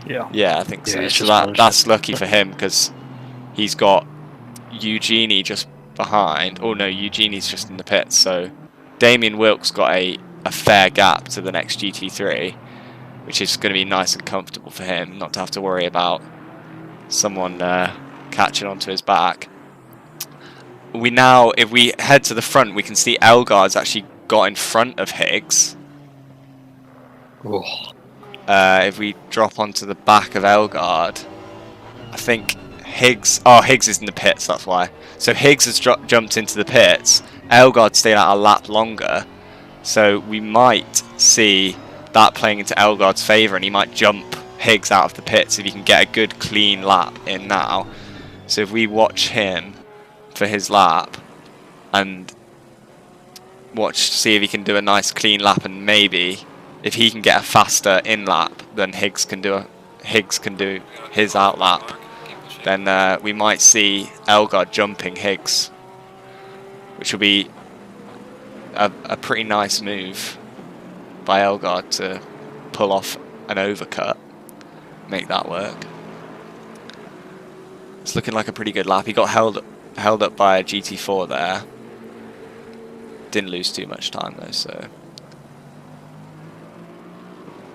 Yeah, I think so. So that's lucky for him, because he's got Eugenie just behind. Oh no, Eugenie's just in the pits. So Damien Wilk's got a fair gap to the next GT3, which is going to be nice and comfortable for him, not to have to worry about someone catching onto his back. If we head to the front, we can see Elgard's actually got in front of Higgs. Oh. If we drop onto the back of Elgard, I think Higgs is in the pits, that's why. So Higgs has jumped into the pits. Elgard stayed out a lap longer, so we might see that playing into Elgard's favour, and he might jump Higgs out of the pits if he can get a good clean lap in now. So if we watch him for his lap, and watch, see if he can do a nice clean lap, and maybe if he can get a faster in lap than Higgs can do his out lap, then we might see Elgard jumping Higgs, which will be a pretty nice move by Elgard to pull off an overcut, make that work. It's looking like a pretty good lap. He got held up by a GT4 there. Didn't lose too much time though, so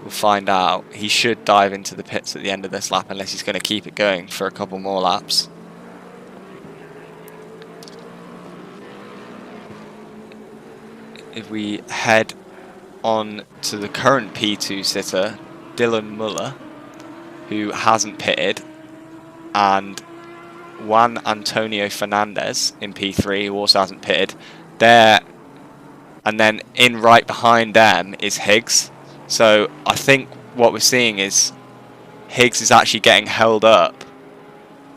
we'll find out. He should dive into the pits at the end of this lap unless he's going to keep it going for a couple more laps. If we head on to the current P2 sitter, Dylan Muller, who hasn't pitted, and Juan Antonio Fernandez in P3, who also hasn't pitted. There, and then in right behind them is Higgs. So I think what we're seeing is Higgs is actually getting held up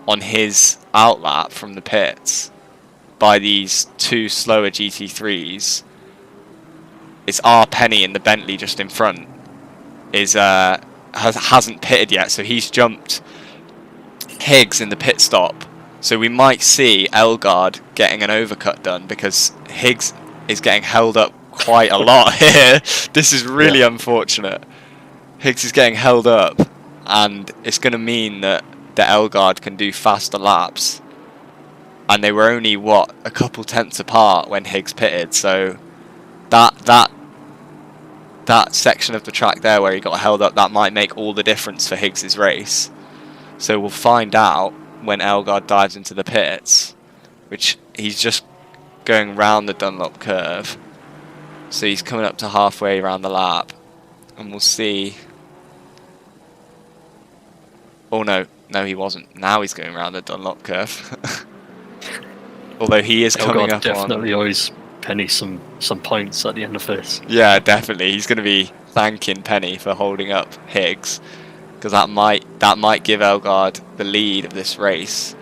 on his outlap from the pits by these two slower GT3s. It's R. Penny in the Bentley just in front hasn't pitted yet, so he's jumped Higgs in the pit stop. So we might see Elgard getting an overcut done because Higgs is getting held up quite a lot here. This is really unfortunate. Higgs is getting held up, and it's going to mean that the Elgard can do faster laps. And they were only, what, a couple tenths apart when Higgs pitted, so that section of the track there where he got held up, that might make all the difference for Higgs's race. So we'll find out when Elgard dives into the pits, which he's just going round the Dunlop curve. So he's coming up to halfway around the lap, and we'll see. Oh no, he wasn't. Now he's going around the Dunlop curve. Although he is coming up definitely owes Penny some points at the end of this. Yeah, definitely. He's going to be thanking Penny for holding up Higgs, because that might give Elgard the lead of this race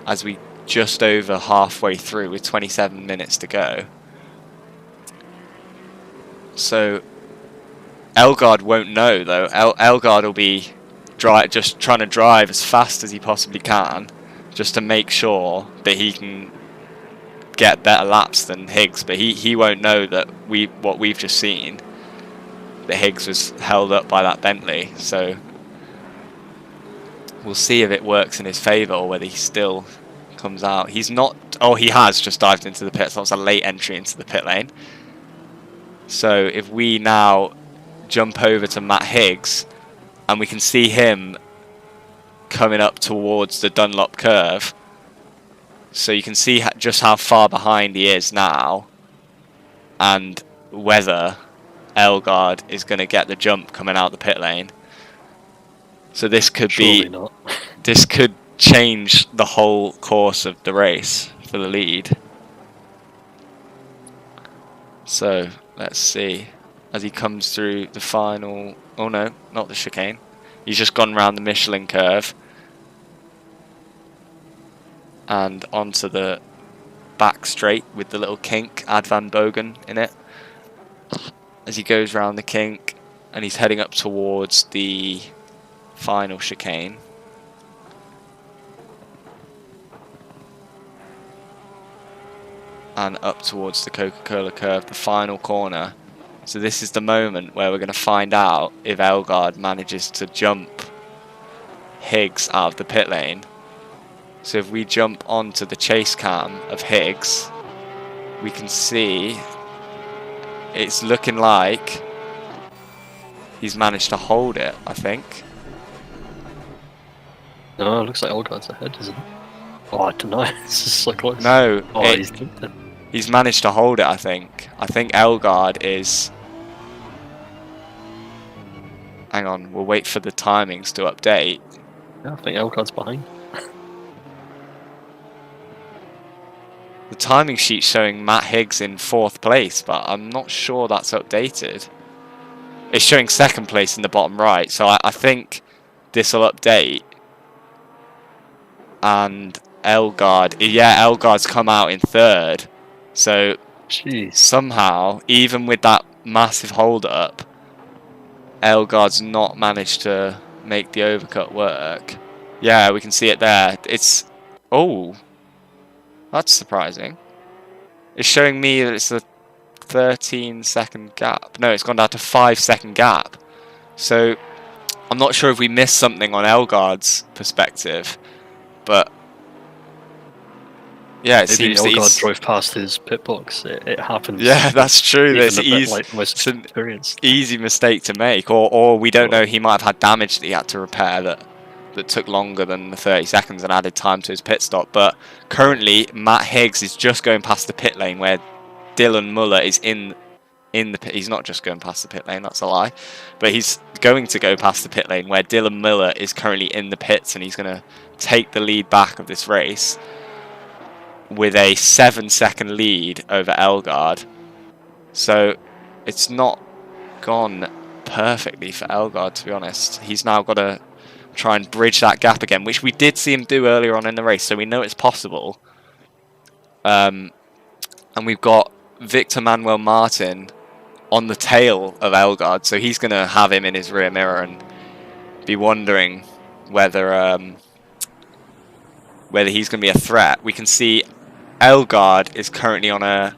as we just over halfway through with 27 minutes to go. So Elgard won't know though. Elgard will be just trying to drive as fast as he possibly can, just to make sure that he can get better laps than Higgs. But he won't know that what we've just seen, that Higgs was held up by that Bentley. So we'll see if it works in his favour or whether he still comes out. He's not. Oh, he has just dived into the pits. That was a late entry into the pit lane. So if we now jump over to Matt Higgs, and we can see him coming up towards the Dunlop curve, so you can see just how far behind he is now, and whether Elgard is going to get the jump coming out the pit lane. So this could Surely not. This could change the whole course of the race for the lead. So let's see as he comes through the final. Oh no, not the chicane. He's just gone round the Michelin curve and onto the back straight with the little kink, Ad Van Bogen, in it. As he goes round the kink and he's heading up towards the final chicane. And up towards the Coca-Cola curve, the final corner. So this is the moment where we're going to find out if Elgard manages to jump Higgs out of the pit lane. So if we jump onto the chase cam of Higgs, we can see it's looking like he's managed to hold it, I think. No, it looks like Elgard's ahead, isn't it? Oh, I don't know. This is so close. No, oh, he's managed to hold it, I think. I think Elgard is... Hang on, we'll wait for the timings to update. Yeah, I think Elgard's behind. The timing sheet's showing Matt Higgs in 4th place, but I'm not sure that's updated. It's showing 2nd place in the bottom right, so I think this will update. And Elgard, yeah, Elgard's come out in 3rd. So Jeez. Somehow, even with that massive hold up, Elgaard's not managed to make the overcut work. Yeah, we can see it there. It's... Oh, that's surprising. It's showing me that it's a 13-second gap. No, it's gone down to 5-second gap. So I'm not sure if we missed something on Elgaard's perspective, but yeah, it Maybe seems that Elgaard he's... drove past his pit box. It happens. Yeah, that's true. Even It's a bit like most an experienced. easy mistake to make, or we don't know. He might have had damage that he had to repair that took longer than the 30 seconds and added time to his pit stop. But currently, Matt Higgs is just going past the pit lane where Dylan Muller is in the pit. He's not just going past the pit lane, that's a lie. But he's going to go past the pit lane where Dylan Muller is currently in the pits, and he's going to take the lead back of this race with a 7-second lead over Elgaard. So it's not gone perfectly for Elgaard, to be honest. He's now got to try and bridge that gap again, which we did see him do earlier on in the race, so we know it's possible. And we've got Victor Manuel Martin on the tail of Elgaard, so he's going to have him in his rear mirror and be wondering whether he's going to be a threat. We can see Elgaard is currently on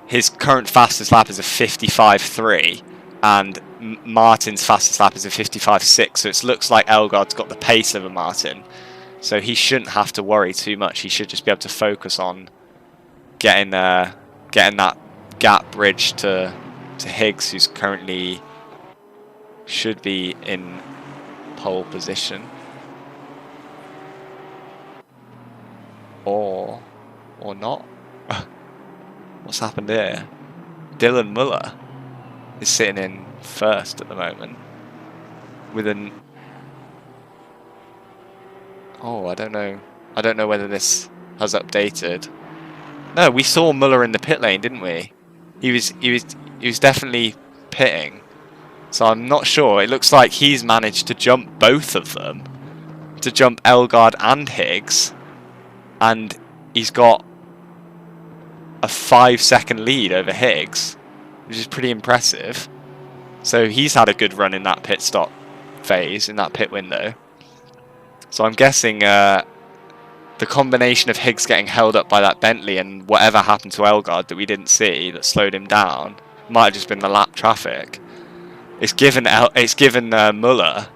his current fastest lap is a 55.3, and Martin's fastest lap is a 55.6, so it looks like Elgaard's got the pace of a Martin, so he shouldn't have to worry too much. He should just be able to focus on getting that gap bridge to Higgs, who's currently should be in pole position, or not. What's happened here? Dylan Muller is sitting in first at the moment with an... Oh, I don't know whether this has updated. No, we saw Muller in the pit lane, didn't we? He was definitely pitting. So I'm not sure. It looks like he's managed to jump both of them, to jump Elgaard and Higgs, and he's got a 5-second lead over Higgs, which is pretty impressive. So he's had a good run in that pit stop phase, in that pit window. So I'm guessing the combination of Higgs getting held up by that Bentley and whatever happened to Elgaard that we didn't see that slowed him down might have just been the lap traffic. It's given Muller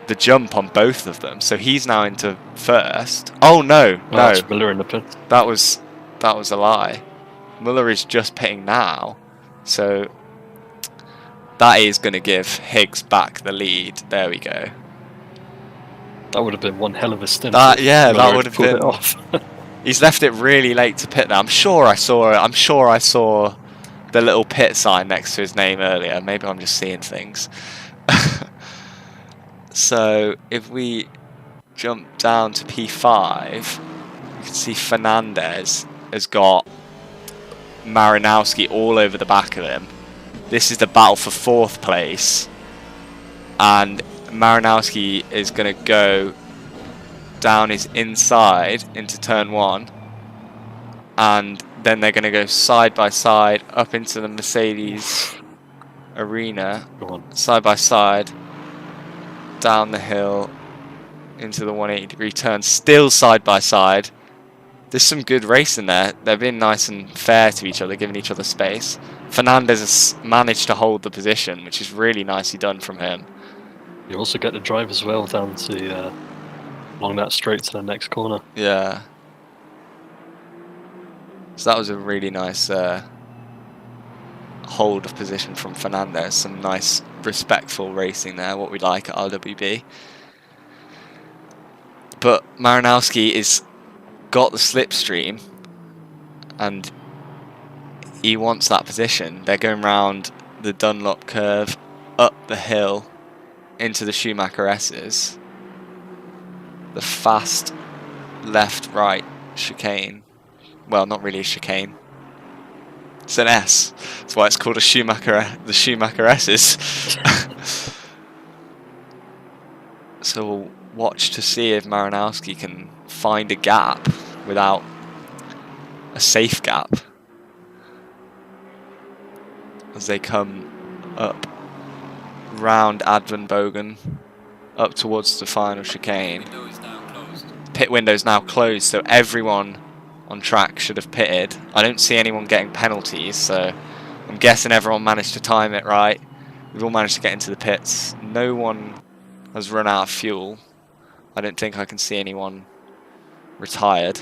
the jump on both of them, so he's now into first. Oh no, That's Muller in the pit. That was a lie. Muller is just pitting now, so that is going to give Higgs back the lead. There we go. That would have been one hell of a stint. That would have been. It off. He's left it really late to pit there. I'm sure I saw the little pit sign next to his name earlier. Maybe I'm just seeing things. So if we jump down to P5, you can see Fernandez has got Marinowski all over the back of him. This is the battle for 4th place, and Marinowski is going to go down his inside into turn 1, and then they're going to go side by side up into the Mercedes arena, side by side, down the hill into the 180-degree turn, still side by side. There's some good racing there. They're being nice and fair to each other, giving each other space. Fernandez has managed to hold the position, which is really nicely done from him. You also get the drive as well down to along that straight to the next corner. Yeah. So that was a really nice hold of position from Fernandez. Some nice, respectful racing there, what we like at RWB. But Marinowski is got the slipstream, and he wants that position. They're going round the Dunlop curve, up the hill, into the Schumacher S's. The fast left-right chicane. Well, not really a chicane. It's an S. That's why it's called the Schumacher S's. So we'll watch to see if Marinowski can find a gap without a safe gap. as they come up round Advanbogen up towards the final chicane. Pit window's now closed, so everyone on track should have pitted. I don't see anyone getting penalties, so I'm guessing everyone managed to time it right. We've all managed to get into the pits. No one has run out of fuel. I don't think I can see anyone retired.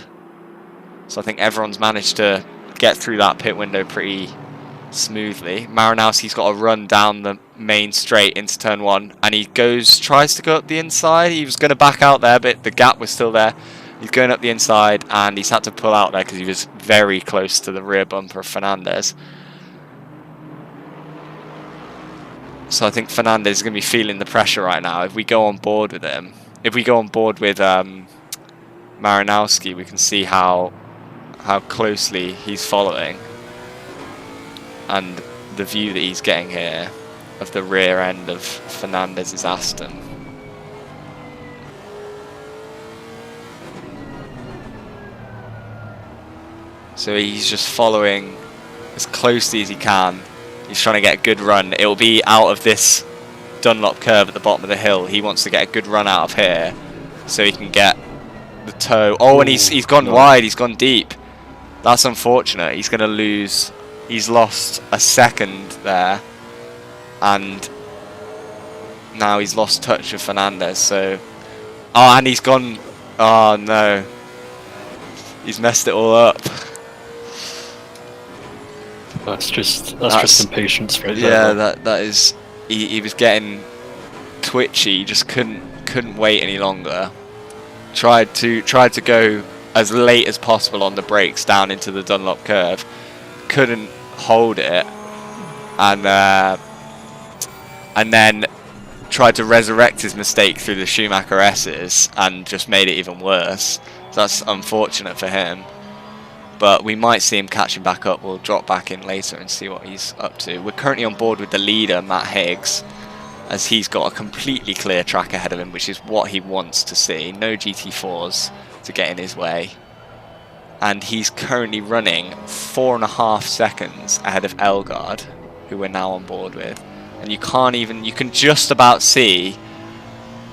So I think everyone's managed to get through that pit window pretty smoothly. Maranowski's got a run down the main straight into turn 1, and he tries to go up the inside. He was going to back out there, but the gap was still there. He's going up the inside, and he's had to pull out there because he was very close to the rear bumper of Fernandez. So I think Fernandez is going to be feeling the pressure right now. If we go on board with him, if we go on board with Maranowski, we can see how closely he's following, and the view that he's getting here of the rear end of Fernandez's Aston. So he's just following as closely as he can. He's trying to get a good run. It will be out of this Dunlop curve at the bottom of the hill. He wants to get a good run out of here so he can get the toe. Oh, and he's gone wide. He's gone deep. That's unfortunate. He's going to lose. He's lost a second there, and now he's lost touch of Fernandez. So, oh, and he's gone. Oh no, he's messed it all up. That's just impatience right there. Yeah, that is. He was getting twitchy. He just couldn't wait any longer. Tried to go as late as possible on the brakes down into the Dunlop curve. Couldn't hold it, and then tried to resurrect his mistake through the Schumacher S's and just made it even worse. So that's unfortunate for him. But we might see him catching back up. We'll drop back in later and see what he's up to. We're currently on board with the leader, Matt Higgs, as he's got a completely clear track ahead of him, which is what he wants to see. No GT4s to get in his way. And he's currently running 4.5 seconds ahead of Elgaard, who we're now on board with. And you can just about see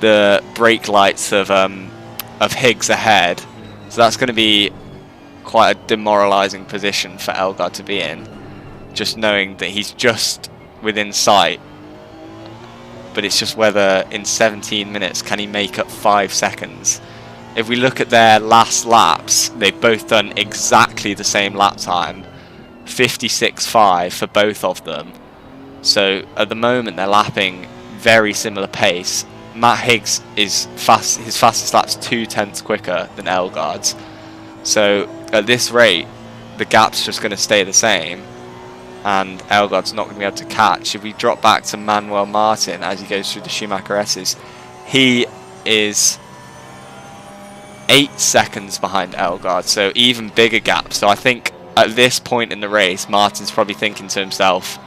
the brake lights of Higgs ahead. So that's going to be quite a demoralising position for Elgaard to be in, just knowing that he's just within sight. But it's just whether in 17 minutes can he make up 5 seconds. If we look at their last laps, they've both done exactly the same lap time, 56.5 for both of them. So at the moment they're lapping very similar pace. Matt Higgs is fast. His fastest lap's 0.2 quicker than Elgaard's. So at this rate, the gap's just going to stay the same, and Elgaard's not going to be able to catch. If we drop back to Manuel Martin as he goes through the Schumacher S's, he is 8 seconds behind Elgaard, so even bigger gap. So I think at this point in the race, Martin's probably thinking to himself,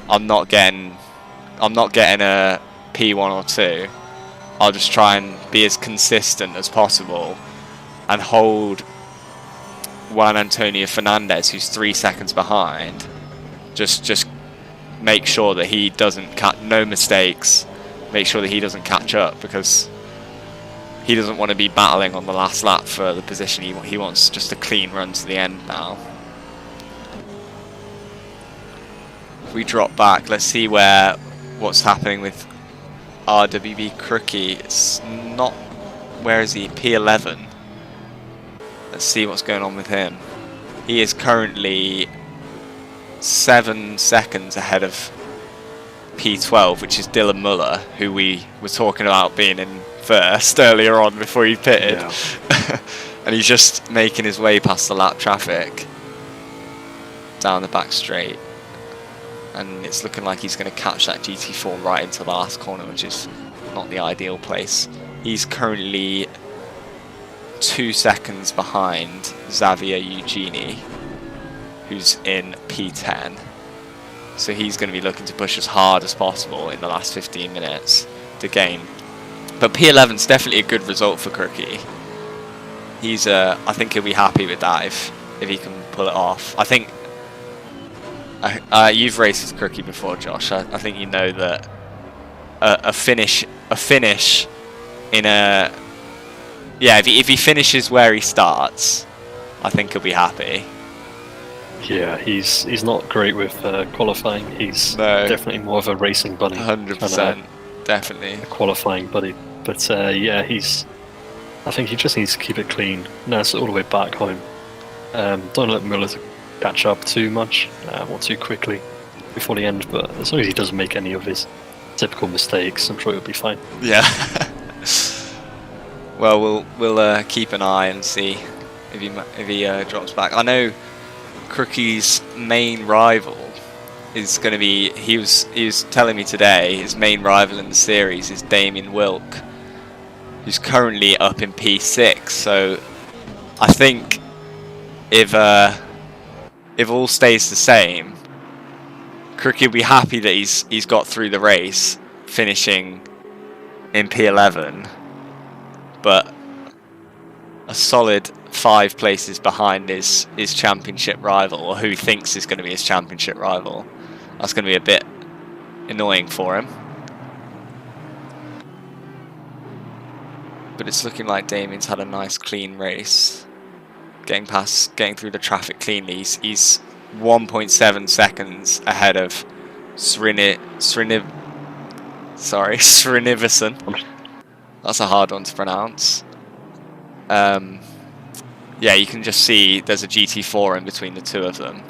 I'm not getting a P1 or 2. I'll just try and be as consistent as possible and hold Juan Antonio Fernandez, who's 3 seconds behind. Just make sure that he doesn't no mistakes. Make sure that he doesn't catch up, because he doesn't want to be battling on the last lap for the position. He wants just a clean run to the end now. If we drop back, let's see what's happening with RWB Crookie. It's not. Where is he? P11. Let's see what's going on with him. He is currently 7 seconds ahead of P12, which is Dylan Muller, who we were talking about being in first earlier on before he pitted. Yeah. And he's just making his way past the lap traffic down the back straight. And it's looking like he's going to catch that GT4 right into the last corner, which is not the ideal place. He's currently 2 seconds behind Xavier Eugenie, who's in P10. So he's going to be looking to push as hard as possible in the last 15 minutes to gain. But P11's definitely a good result for Crookie. I think he'll be happy with that if he can pull it off. I think You've raced with Crookie before, Josh. I think you know that a finish in a if he finishes where he starts, I think he'll be happy. Yeah, he's not great with qualifying. He's definitely more of a racing bunny. 100%, definitely a qualifying buddy. But yeah, I think he just needs to keep it clean. No, it's all the way back home. Don't let Muller catch up too much or too quickly before the end. But as long as he doesn't make any of his typical mistakes, I'm sure he'll be fine. Yeah. Well, we'll keep an eye and see if he drops back. I know Crookie's main rival is going to be. He was telling me today his main rival in the series is Damien Wilk, who's currently up in P6. So I think if all stays the same, Crookie will be happy that he's got through the race, finishing in P11, but a solid 5 places behind his championship rival, or who he thinks is going to be his championship rival. That's going to be a bit annoying for him. But it's looking like Damien's had a nice clean race, getting through the traffic cleanly. He's 1.7 seconds ahead of Srinivasan. That's a hard one to pronounce. Yeah, you can just see there's a GT4 in between the two of them.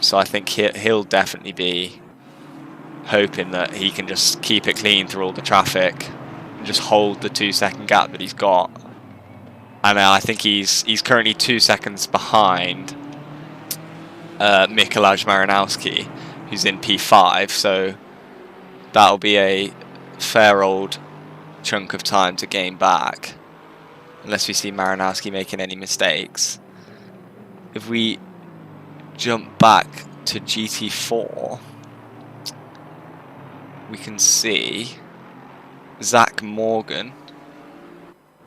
So I think he'll definitely be hoping that he can just keep it clean through all the traffic and just hold the 2-second gap that he's got. And I think he's currently 2 seconds behind Mikolaj Maranowski, who's in P5. So that'll be a fair old chunk of time to gain back, unless we see Maranowski making any mistakes. If we jump back to GT4, we can see Zach Morgan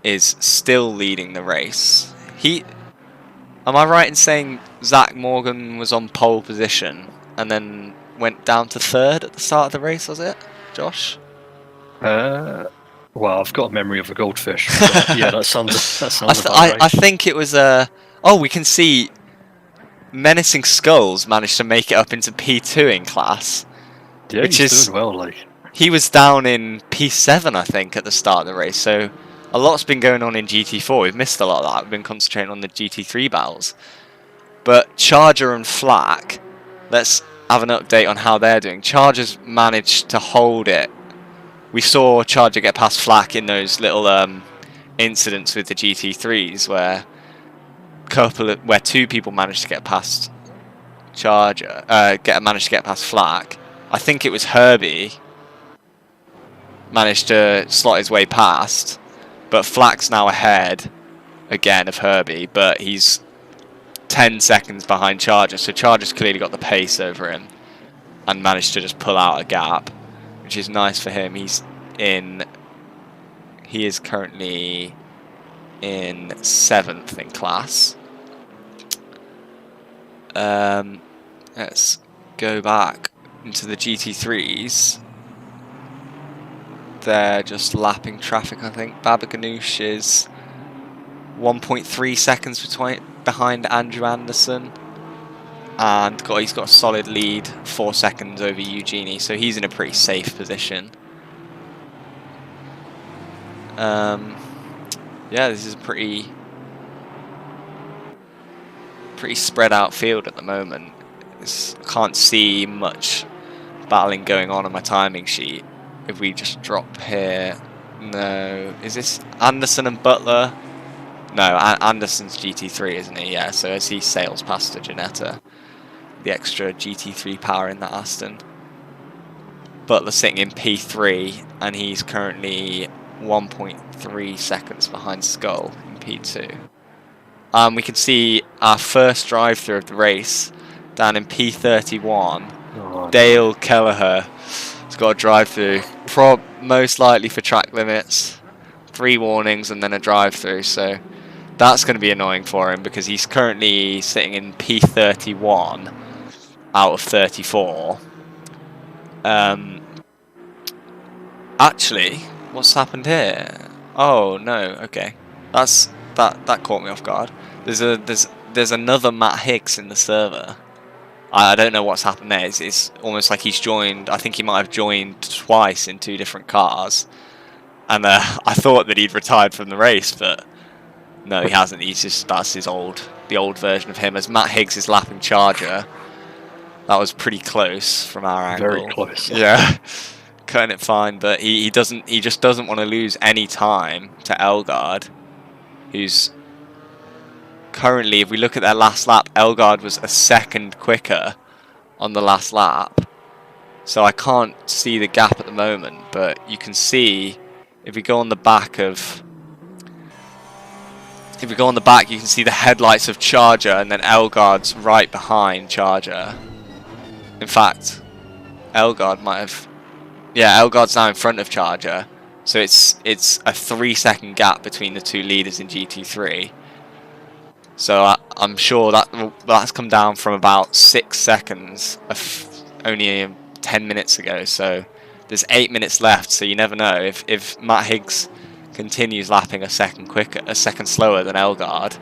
is still leading the race. Am I right in saying Zach Morgan was on pole position and then went down to 3rd at the start of the race, was it, Josh? Well, I've got a memory of a goldfish. But yeah, that sounds about right. I think it was we can see Menacing Skulls managed to make it up into P2 in class. Yeah, he's doing well. Like, he was down in P7, I think, at the start of the race. So a lot's been going on in GT4. We've missed a lot of that. We've been concentrating on the GT3 battles. But Charger and Flak, let's have an update on how they're doing. Charger's managed to hold it. We saw Charger get past Flak in those little incidents with the GT3s where two people managed to get past Charger, managed to get past Flak. I think it was Herbie managed to slot his way past, but Flak's now ahead again of Herbie, but he's 10 seconds behind Charger, so Charger's clearly got the pace over him and managed to just pull out a gap, which is nice for him. He is currently in 7th in class. Let's go back into the GT3s. They're just lapping traffic, I think. Baba Ganoush is 1.3 seconds behind Andrew Anderson. And he's got a solid lead, 4 seconds over Eugenie, so he's in a pretty safe position. Yeah, this is a pretty spread out field at the moment. I can't see much battling going on my timing sheet. If we just drop here, no, is this Anderson and Butler? No, Anderson's GT3, isn't he? Yeah, so as he sails past the Ginetta, the extra GT3 power in that Aston. Butler sitting in P3, and he's currently 1.3 seconds behind Skull in P2. We can see our first drive-through of the race down in P31. Oh, Dale Kelleher has got a drive-through, most likely for track limits. 3 warnings and then a drive-through, so that's going to be annoying for him because he's currently sitting in P31 out of 34. Actually, what's happened here? Oh no, okay, that caught me off guard. There's another Matt Higgs in the server. I don't know what's happened there. It's almost like he's joined. I think he might have joined twice in 2 different cars, and I thought that he'd retired from the race, but no, he hasn't. That's the old version of him. As Matt Higgs is lapping Charger, that was pretty close from our angle. Very close. Yeah, cutting it fine, but he just doesn't want to lose any time to Elgard, who's currently, if we look at their last lap, Elgard was a second quicker on the last lap. So I can't see the gap at the moment, but you can see if we go on the back you can see the headlights of Charger, and then Elgard's right behind Charger. In fact, Elgard might have, yeah, Elgard's now in front of Charger. So it's a 3-second gap between the 2 leaders in GT3. So I'm sure that's come down from about 6 seconds only 10 minutes ago. So there's 8 minutes left. So you never know if Matt Higgs continues lapping a second slower than Elgard,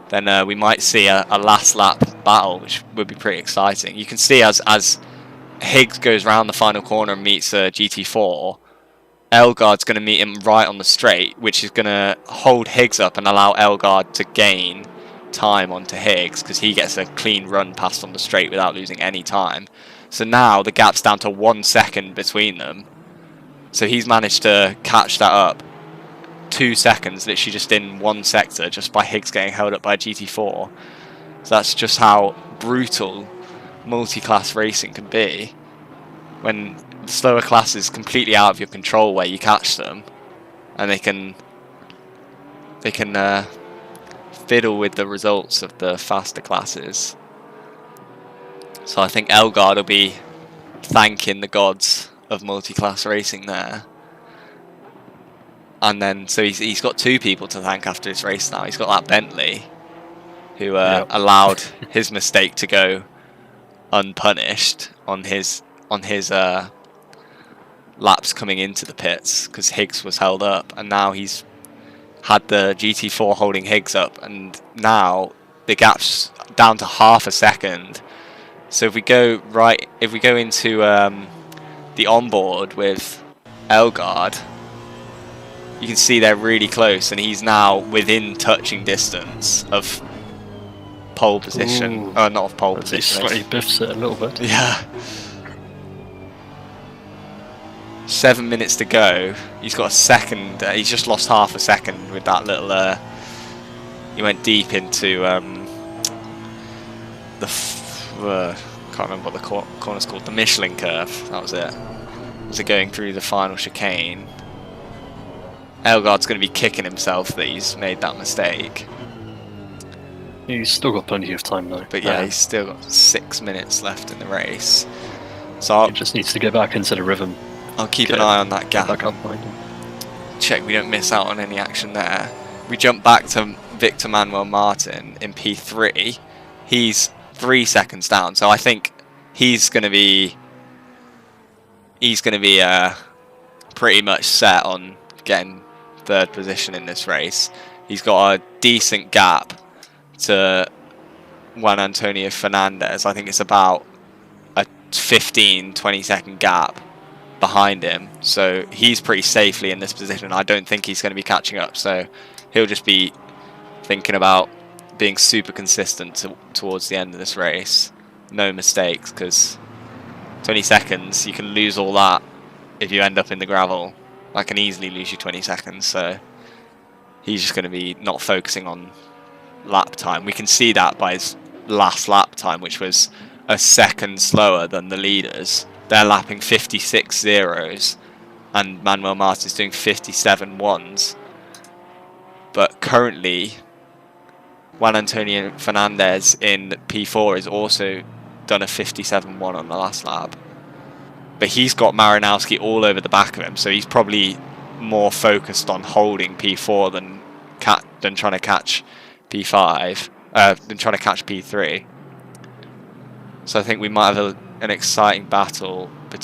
then we might see a last lap battle, which would be pretty exciting. You can see as Higgs goes round the final corner and meets GT4, Elgard's going to meet him right on the straight, which is going to hold Higgs up and allow Elgard to gain time onto Higgs, because he gets a clean run past on the straight without losing any time. So now the gap's down to 1 second between them. So he's managed to catch that up 2 seconds, literally just in one sector, just by Higgs getting held up by GT4. So that's just how brutal multi-class racing can be, when the slower class is completely out of your control where you catch them, and they can fiddle with the results of the faster classes. So I think Elgard will be thanking the gods of multi-class racing there. And then, so he's got 2 people to thank after his race now. He's got that Bentley, who allowed his mistake to go unpunished on his laps coming into the pits, because Higgs was held up, and now he's had the GT4 holding Higgs up, and now the gap's down to half a second. So if we go into the onboard with Elgard, you can see they're really close, and he's now within touching distance of pole position. Not of pole position. He slightly biffs it a little bit. Yeah. 7 minutes to go. He's got a second. He's just lost half a second with that little. He went deep into can't remember what the corner's called. The Michelin curve. That was it. Was it going through the final chicane? Elgard's going to be kicking himself that he's made that mistake. He's still got plenty of time though. But yeah, he's still got 6 minutes left in the race. So he just needs to get back into the rhythm. I'll keep an eye on that gap. Back up behind him. Check we don't miss out on any action there. We jump back to Victor Manuel Martin in P3. He's 3 seconds down, so I think he's going to be pretty much set on getting 3rd position in this race. He's got a decent gap to Juan Antonio Fernandez. I think it's about a 15-20 second gap behind him, so he's pretty safely in this position. I don't think he's going to be catching up, so he'll just be thinking about being super consistent towards the end of this race. No mistakes, because 20 seconds, you can lose all that if you end up in the gravel. I can easily lose you 20 seconds, so he's just going to be not focusing on lap time. We can see that by his last lap time, which was a second slower than the leaders. They're lapping 56 zeros, and Manuel Martin's doing 57 ones. But currently, Juan Antonio Fernandez in P4 has also done a 57-1 on the last lap. But he's got Marinowski all over the back of him, so he's probably more focused on holding P4 than trying to catch P5, than trying to catch P3. So I think we might have an exciting battle for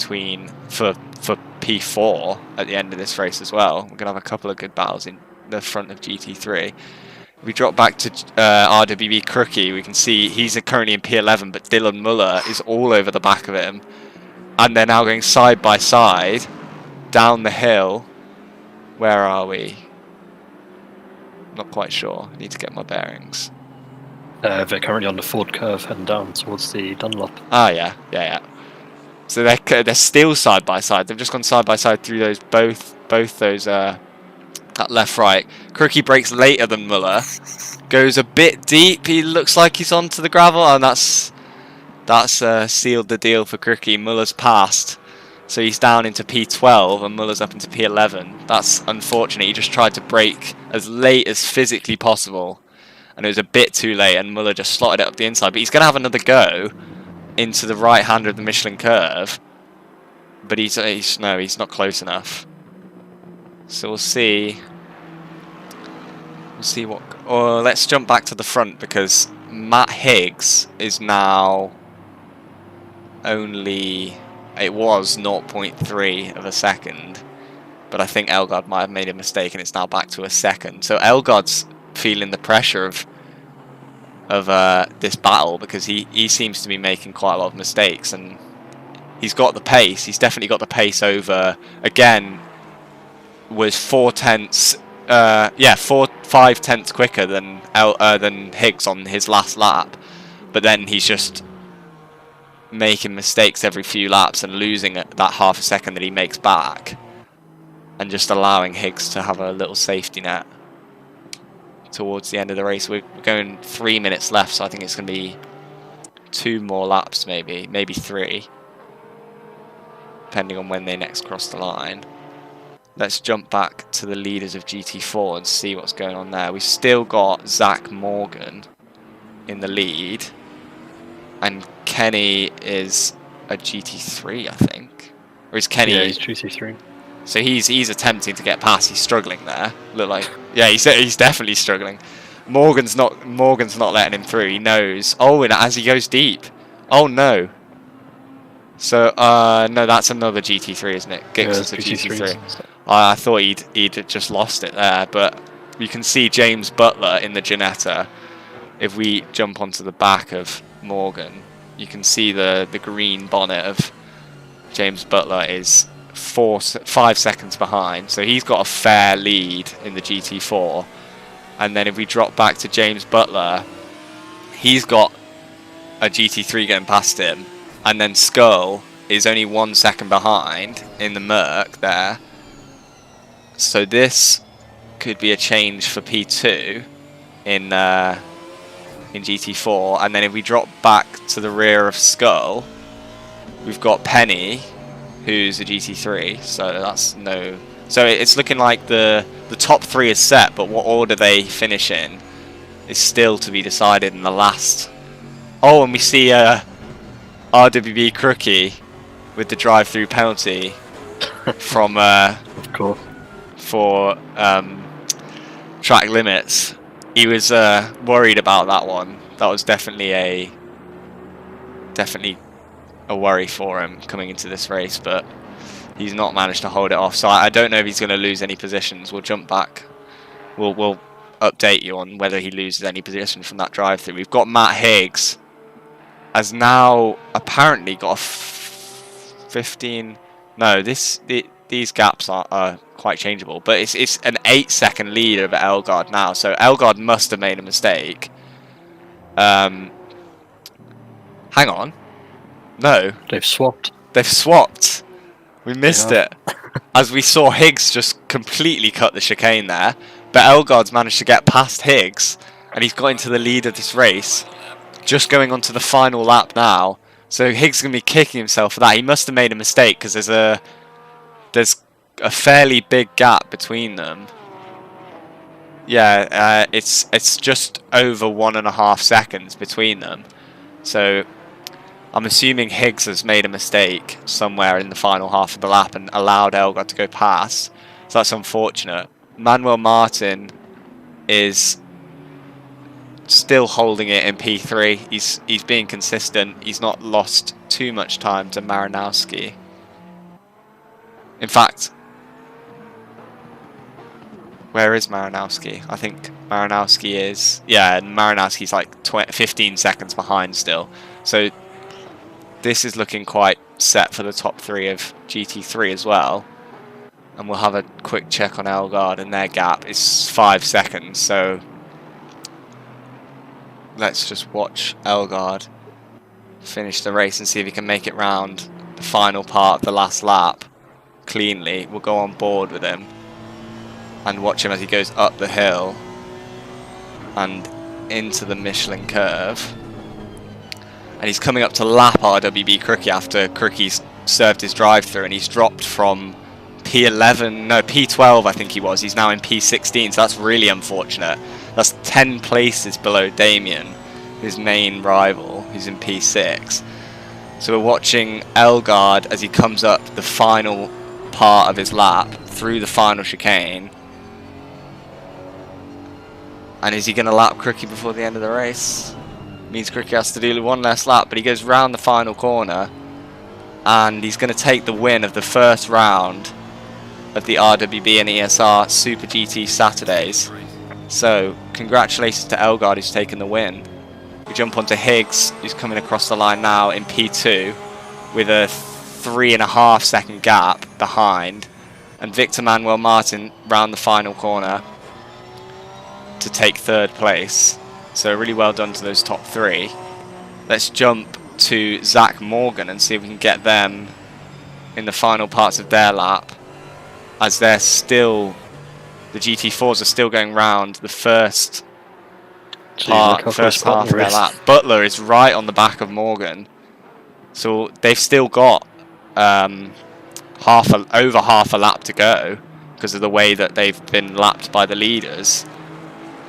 P4 at the end of this race as well. We're gonna have a couple of good battles in the front of GT3. If we drop back to RWB Crookie, we can see he's currently in P11, but Dylan Muller is all over the back of him, and they're now going side by side down the hill. Where are we? Not quite sure. I need to get my bearings. They're currently on the Ford curve heading down towards the Dunlop. Ah, yeah. So they're still side by side. They've just gone side by side through those both those that left right. Crookie breaks later than Muller. Goes a bit deep. He looks like he's onto the gravel, and that's sealed the deal for Crookie. Muller's passed, so he's down into P12 and Muller's up into P11. That's unfortunate. He just tried to brake as late as physically possible, and it was a bit too late, and Muller just slotted it up the inside. But he's going to have another go into the right hand of the Michelin curve, but he's not close enough. So we'll see what. Or let's jump back to the front, because Matt Higgs is now only. It was 0.3 of a second, but I think Elgaard might have made a mistake, and it's now back to a second. So Elgaard's feeling the pressure of this battle, because he seems to be making quite a lot of mistakes, and he's got the pace. He's definitely got the pace over. Again, was 5 tenths quicker than Higgs on his last lap, but then he's just making mistakes every few laps and losing that half a second that he makes back, and just allowing Higgs to have a little safety net towards the end of the race. We're going 3 minutes left, so I think it's going to be 2 more laps, maybe 3, depending on when they next cross the line. Let's jump back to the leaders of GT4 and see what's going on there. We've still got Zach Morgan in the lead, and Kenny is a GT3, I think. Or is Kenny? Yeah, he's GT3. So he's attempting to get past. He's struggling there. Look like, yeah, he's definitely struggling. Morgan's not letting him through. He knows. Oh, and as he goes deep. Oh no. So no, that's another GT3, isn't it? Giggs is a GT3. I thought he'd just lost it there, but you can see James Butler in the Ginetta. If we jump onto the back of Morgan, you can see the green bonnet of James Butler is 5 seconds behind, so he's got a fair lead in the GT4. And then if we drop back to James Butler, he's got a GT3 getting past him, and then Skull is only 1 second behind in the Merc there. So this could be a change for P2 in GT4. And then if we drop back to the rear of Skull, we've got Penny, who's a GT3. So that's no. So it's looking like the top 3 is set, but what order they finish in is still to be decided in the last. Oh, and we see RWB Crookie with the drive-through penalty from of course, for track limits. He was worried about that one. That was definitely a worry for him coming into this race, but he's not managed to hold it off. So I don't know if he's going to lose any positions. We'll jump back. We'll update you on whether he loses any position from that drive-through. We've got Matt Higgs has now apparently got a 15. No, these gaps are quite changeable, but it's an 8-second lead over Elgaard now. So Elgaard must have made a mistake. Hang on. No. they've swapped. They've swapped. We missed it. As we saw Higgs just completely cut the chicane there. But Elgaard's managed to get past Higgs, and he's got into the lead of this race. Just going on to the final lap now. So Higgs is going to be kicking himself for that. He must have made a mistake, because there's a fairly big gap between them. Yeah, it's just over 1.5 seconds between them. So I'm assuming Higgs has made a mistake somewhere in the final half of the lap and allowed Elgaard to go past. So that's unfortunate. Manuel Martin is still holding it in P3. He's being consistent. He's not lost too much time to Maranowski. In fact, where is Maranowski? I think Maranowski is... Yeah, Maranowski's like 15 seconds behind still. So this is looking quite set for the top 3 of GT3 as well. And we'll have a quick check on Elgaard, and their gap is 5 seconds. So let's just watch Elgaard finish the race and see if he can make it round the final part of the last lap cleanly. We'll go on board with him and watch him as he goes up the hill and into the Michelin curve. And he's coming up to lap RWB Crookie after Crookie's served his drive-through, and he's dropped from P11, no, P12 I think he was. He's now in P16, so that's really unfortunate. That's 10 places below Damien, his main rival, who's in P6. So we're watching Elgaard as he comes up the final part of his lap through the final chicane. And is he going to lap Crookie before the end of the race? Means Crookie has to do one less lap, but he goes round the final corner and he's going to take the win of the first round of the RWB and ESR Super GT Saturdays. So congratulations to Elgaard, who's taken the win. We jump onto Higgs, who's coming across the line now in P2 with a 3.5 second gap behind, and Victor Manuel Martin round the final corner to take 3rd place. So really well done to those top 3. Let's jump to Zach Morgan and see if we can get them in the final parts of their lap, as they're still, the GT4s are still going round the first half of their lap. Butler is right on the back of Morgan, so they've still got over half a lap to go because of the way that they've been lapped by the leaders.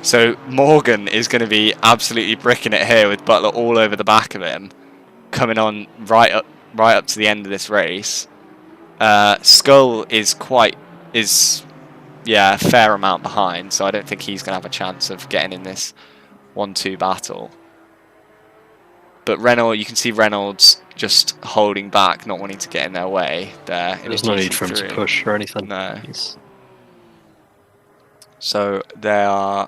So Morgan is going to be absolutely bricking it here with Butler all over the back of him, coming on right up to the end of this race. Skull is a fair amount behind, so I don't think he's going to have a chance of getting in this 1-2 battle. But Reynolds, you can see Reynolds just holding back, not wanting to get in their way there. There's no need for him to push or anything. No. So they are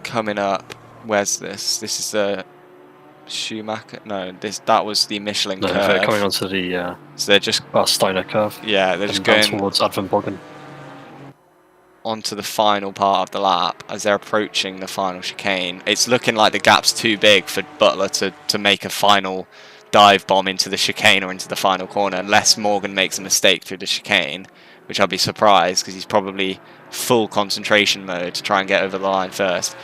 coming up. Where's this? This is the Schumacher. No, that was the Michelin curve. They're coming onto the so they're just Steiner curve. Yeah, they're just going towards Advenbogen. Onto the final part of the lap as they're approaching the final chicane. It's looking like the gap's too big for Butler to make a final dive bomb into the chicane or into the final corner, unless Morgan makes a mistake through the chicane, which I'd be surprised because he's probably full concentration mode to try and get over the line first.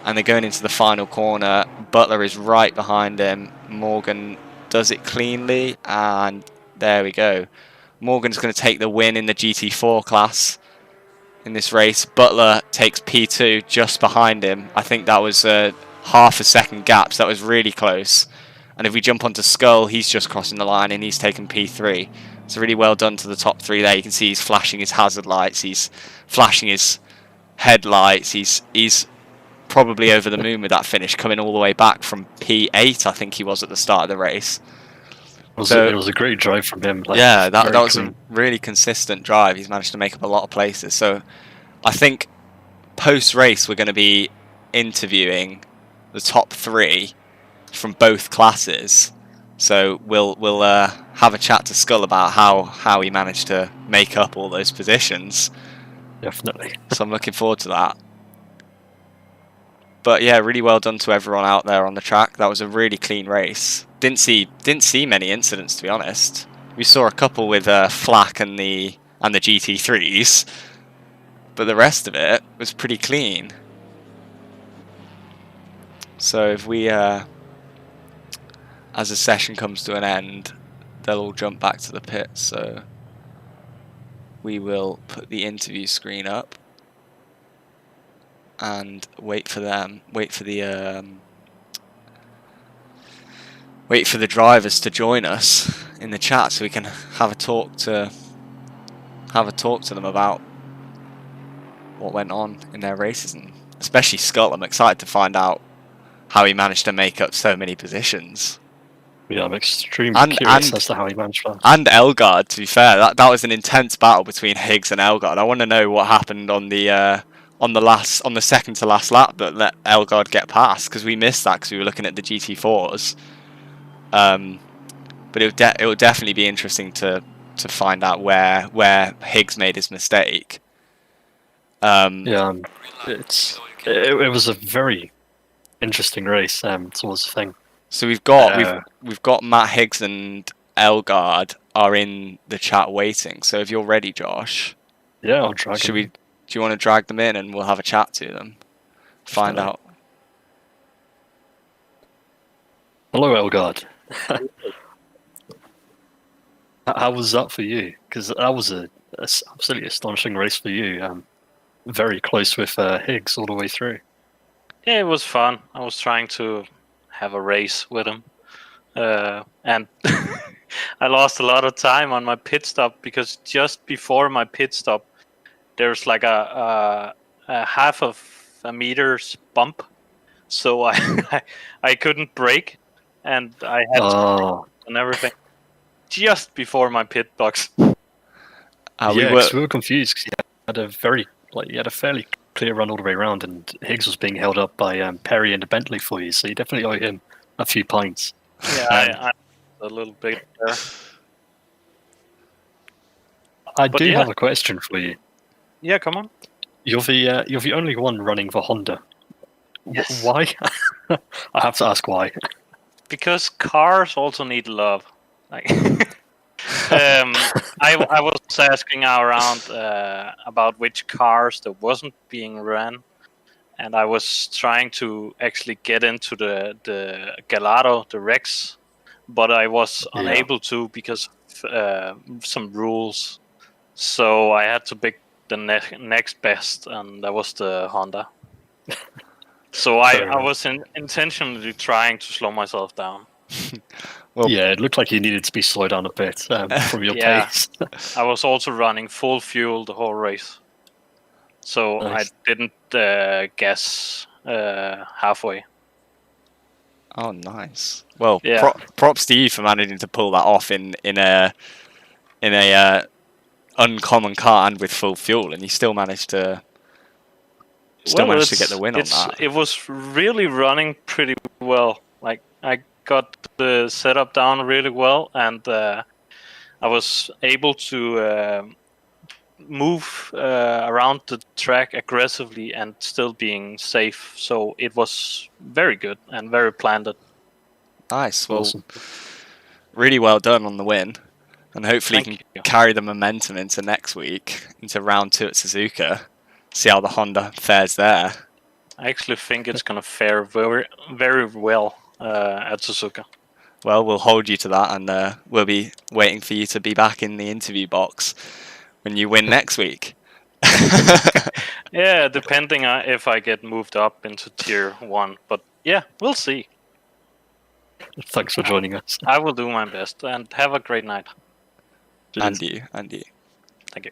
And they're going into the final corner. Butler is right behind him. Morgan does it cleanly, and there we go. Morgan's going to take the win in the GT4 class in this race. Butler takes P2 just behind him. I think that was half a second gap, so that was really close. And if we jump onto Skull, he's just crossing the line and he's taken P3. So really well done to the top 3 there. You can see he's flashing his hazard lights, he's flashing his headlights, he's probably over the moon with that finish, coming all the way back from P8, I think he was at the start of the race. It was a great drive from him. Yeah, that was a really consistent drive. He's managed to make up a lot of places. So I think post-race we're going to be interviewing the top 3 from both classes. So we'll have a chat to Skull about how he managed to make up all those positions. Definitely. So I'm looking forward to that. But yeah, really well done to everyone out there on the track. That was a really clean race. Didn't see many incidents, to be honest. We saw a couple with Flack and the GT3s, but the rest of it was pretty clean. So if we, as the session comes to an end, they'll all jump back to the pit. So we will put the interview screen up and wait for them. Wait for the drivers to join us in the chat, so we can have a talk to them about what went on in their races, and especially Scott. I'm excited to find out how he managed to make up so many positions. Yeah, I'm extremely curious as to how he managed that. And Elgard, to be fair, that was an intense battle between Higgs and Elgard. I want to know what happened on the second to last lap that let Elgard get past, because we missed that because we were looking at the GT4s. But it would definitely be interesting to find out where Higgs made his mistake. It was a very interesting race towards the thing. So we've got Matt Higgs and Elgard are in the chat waiting. So if you're ready, Josh, yeah, I'll drag them. Do you want to drag them in and we'll have a chat to them, find out. Hello, Elgard. How was that for you? Because that was a absolutely astonishing race for you. Very close with Higgs all the way through. Yeah, it was fun. I was trying to have a race with him, and I lost a lot of time on my pit stop, because just before my pit stop, there's like a half of a meter's bump, so I couldn't brake, and I had to and everything just before my pit box. We were confused because you had a fairly clear run all the way around, and Higgs was being held up by Perry and the Bentley for you, so you definitely owe him a few pints. Yeah, I a little bit there. I do have a question for you. Yeah, come on. You're the only one running for Honda. Yes. Why? I have to ask why. Because cars also need love. Like, I was asking around about which cars that wasn't being ran, and I was trying to actually get into the Gallardo, the Rex, but I was unable to because of some rules. So I had to pick the next best, and that was the Honda. So I was intentionally trying to slow myself down. Well, yeah, it looked like you needed to be slowed down a bit from your pace. I was also running full fuel the whole race, so nice. I didn't gas halfway. Oh, nice. Well, props to you for managing to pull that off in a uncommon car and with full fuel, and you still managed to get the win on that. It was really running pretty well. Like, I got the setup down really well, and I was able to move around the track aggressively and still being safe. So it was very good and very planned. Nice. Well, really well done on the win. And hopefully you can carry the momentum into next week, into round 2 at Suzuka. See how the Honda fares there. I actually think it's going to fare very, very well at Suzuka. Well, we'll hold you to that, and we'll be waiting for you to be back in the interview box when you win next week. Yeah, depending on if I get moved up into Tier 1. But yeah, we'll see. Thanks for joining us. I will do my best, and have a great night. And you. Thank you.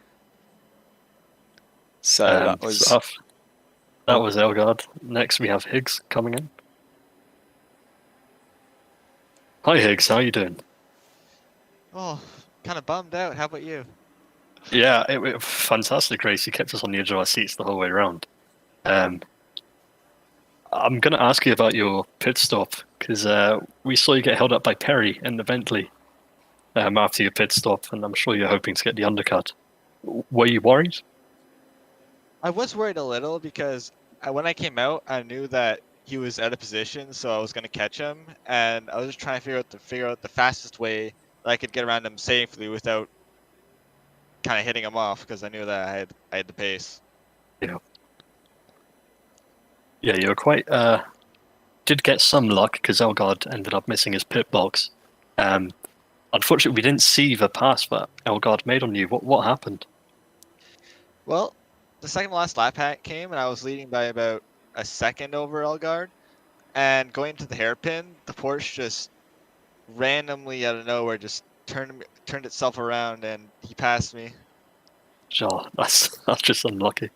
So that was Elgard. Next we have Higgs coming in. Hi Higgs, how are you doing? Oh, kind of bummed out. How about you? Yeah, it fantastic race. You kept us on the edge of our seats the whole way around. I'm going to ask you about your pit stop, because we saw you get held up by Perry in the Bentley after your pit stop, and I'm sure you're hoping to get the undercut. Were you worried? I was worried a little, because when I came out, I knew that he was out of position, so I was going to catch him, and I was just trying to figure out the fastest way that I could get around him safely without kind of hitting him off, because I knew that I had the pace. Yeah, you were quite did get some luck, because Elgard ended up missing his pit box. Unfortunately, we didn't see the pass that Elgard made on you. What happened? Well, the second to last lap came, and I was leading by about a second over Elgard. And going to the hairpin, the Porsche just randomly out of nowhere just turned itself around, and he passed me. Sure, that's just unlucky.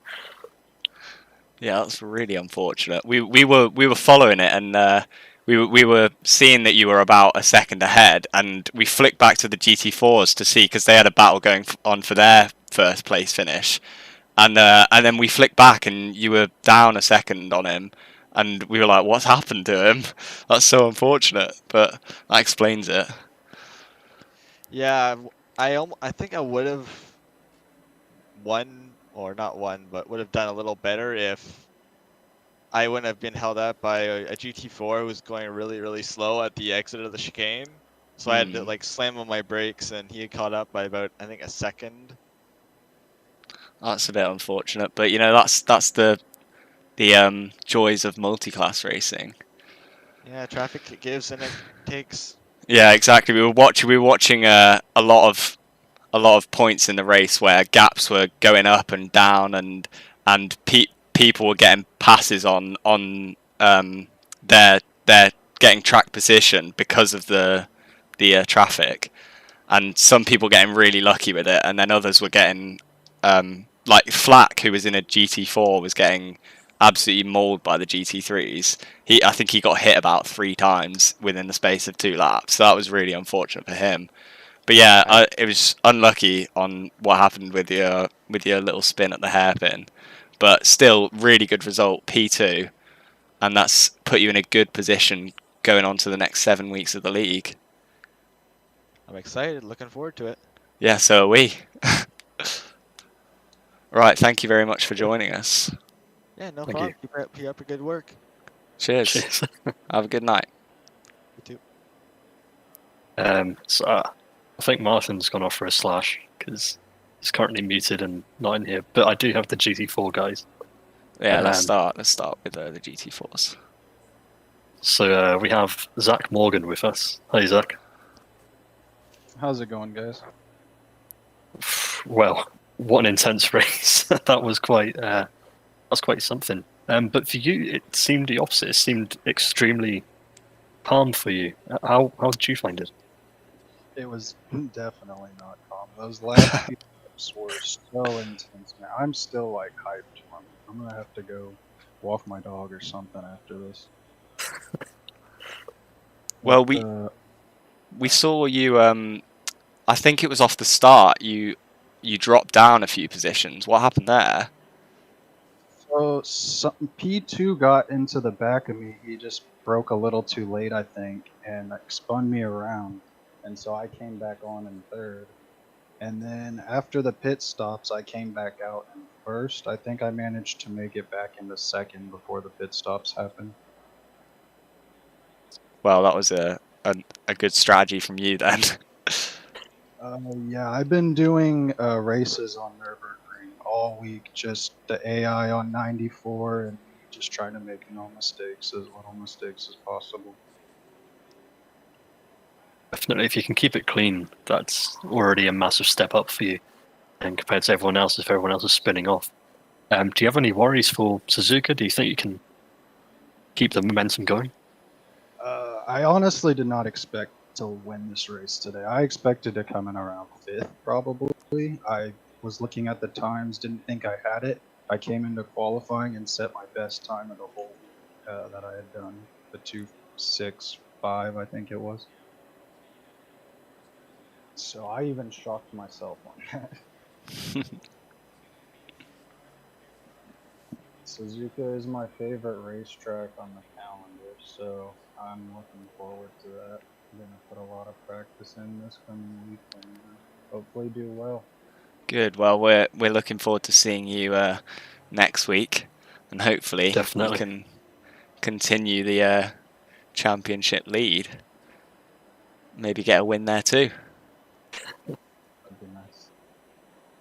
Yeah, that's really unfortunate. We were following it, and we were seeing that you were about a second ahead, and we flicked back to the GT4s to see, because they had a battle going on for their first place finish, and then we flicked back and you were down a second on him, and we were like, what's happened to him? That's so unfortunate, but that explains it. Yeah, I think I would have won, or not won, but would have done a little better if I wouldn't have been held up by a GT4 who was going really, really slow at the exit of the chicane. So I had to like slam on my brakes, and he had caught up by about, I think, a second. That's a bit unfortunate, but you know, that's the joys of multi-class racing. Yeah, traffic gives and it takes. Yeah, exactly. We were watching a lot of points in the race where gaps were going up and down, and people were getting passes on their getting track position because of the traffic, and some people getting really lucky with it, and then others were getting like Flack, who was in a GT4, was getting absolutely mauled by the GT3s. I think he got hit about 3 times within the space of 2 laps, so that was really unfortunate for him. But yeah, it was unlucky on what happened with your little spin at the hairpin, but still really good result, P2, and that's put you in a good position going on to the next 7 weeks of the league. I'm excited, looking forward to it. Yeah, so are we. Right, thank you very much for joining us. Yeah, no Thank problem. Keep up your good work. Cheers. Have a good night. You So I think Martin's gone off for a slash because he's currently muted and not in here. But I do have the GT4 guys. Yeah, let's start with the GT4s. So we have Zach Morgan with us. Hey, Zach. How's it going, guys? Well, what an intense race. That was quite something. But for you, it seemed the opposite. It seemed extremely calm for you. How did you find it? It was definitely not calm. Those last few laps were so intense, man. I'm still like hyped. I'm gonna have to go walk my dog or something after this. Well, we saw you. I think it was off the start. You dropped down a few positions. What happened there? So P2 got into the back of me. He just broke a little too late, I think, and spun me around. And so I came back on in third. And then after the pit stops, I came back out in first. I think I managed to make it back into second before the pit stops happened. Well, that was a good strategy from you then. Yeah, I've been doing races on Nurburgring all week, just the AI on 94, and just trying to make no mistakes, as little mistakes as possible. Definitely, if you can keep it clean, that's already a massive step up for you. And compared to everyone else, if everyone else is spinning off. Do you have any worries for Suzuka? Do you think you can keep the momentum going? I honestly did not expect to win this race today. I expected to come in around 5th, probably. I was looking at the times, didn't think I had it. I came into qualifying and set my best time of the whole week that I had done, the 2:06.5, I think it was. So I even shocked myself on that. Suzuka is my favorite racetrack on the calendar, so I'm looking forward to that. I'm going to put a lot of practice in this coming week and hopefully do well. Good. Well, we're looking forward to seeing you next week, and hopefully Definitely. you can continue the championship lead. Maybe get a win there too. That'd be nice.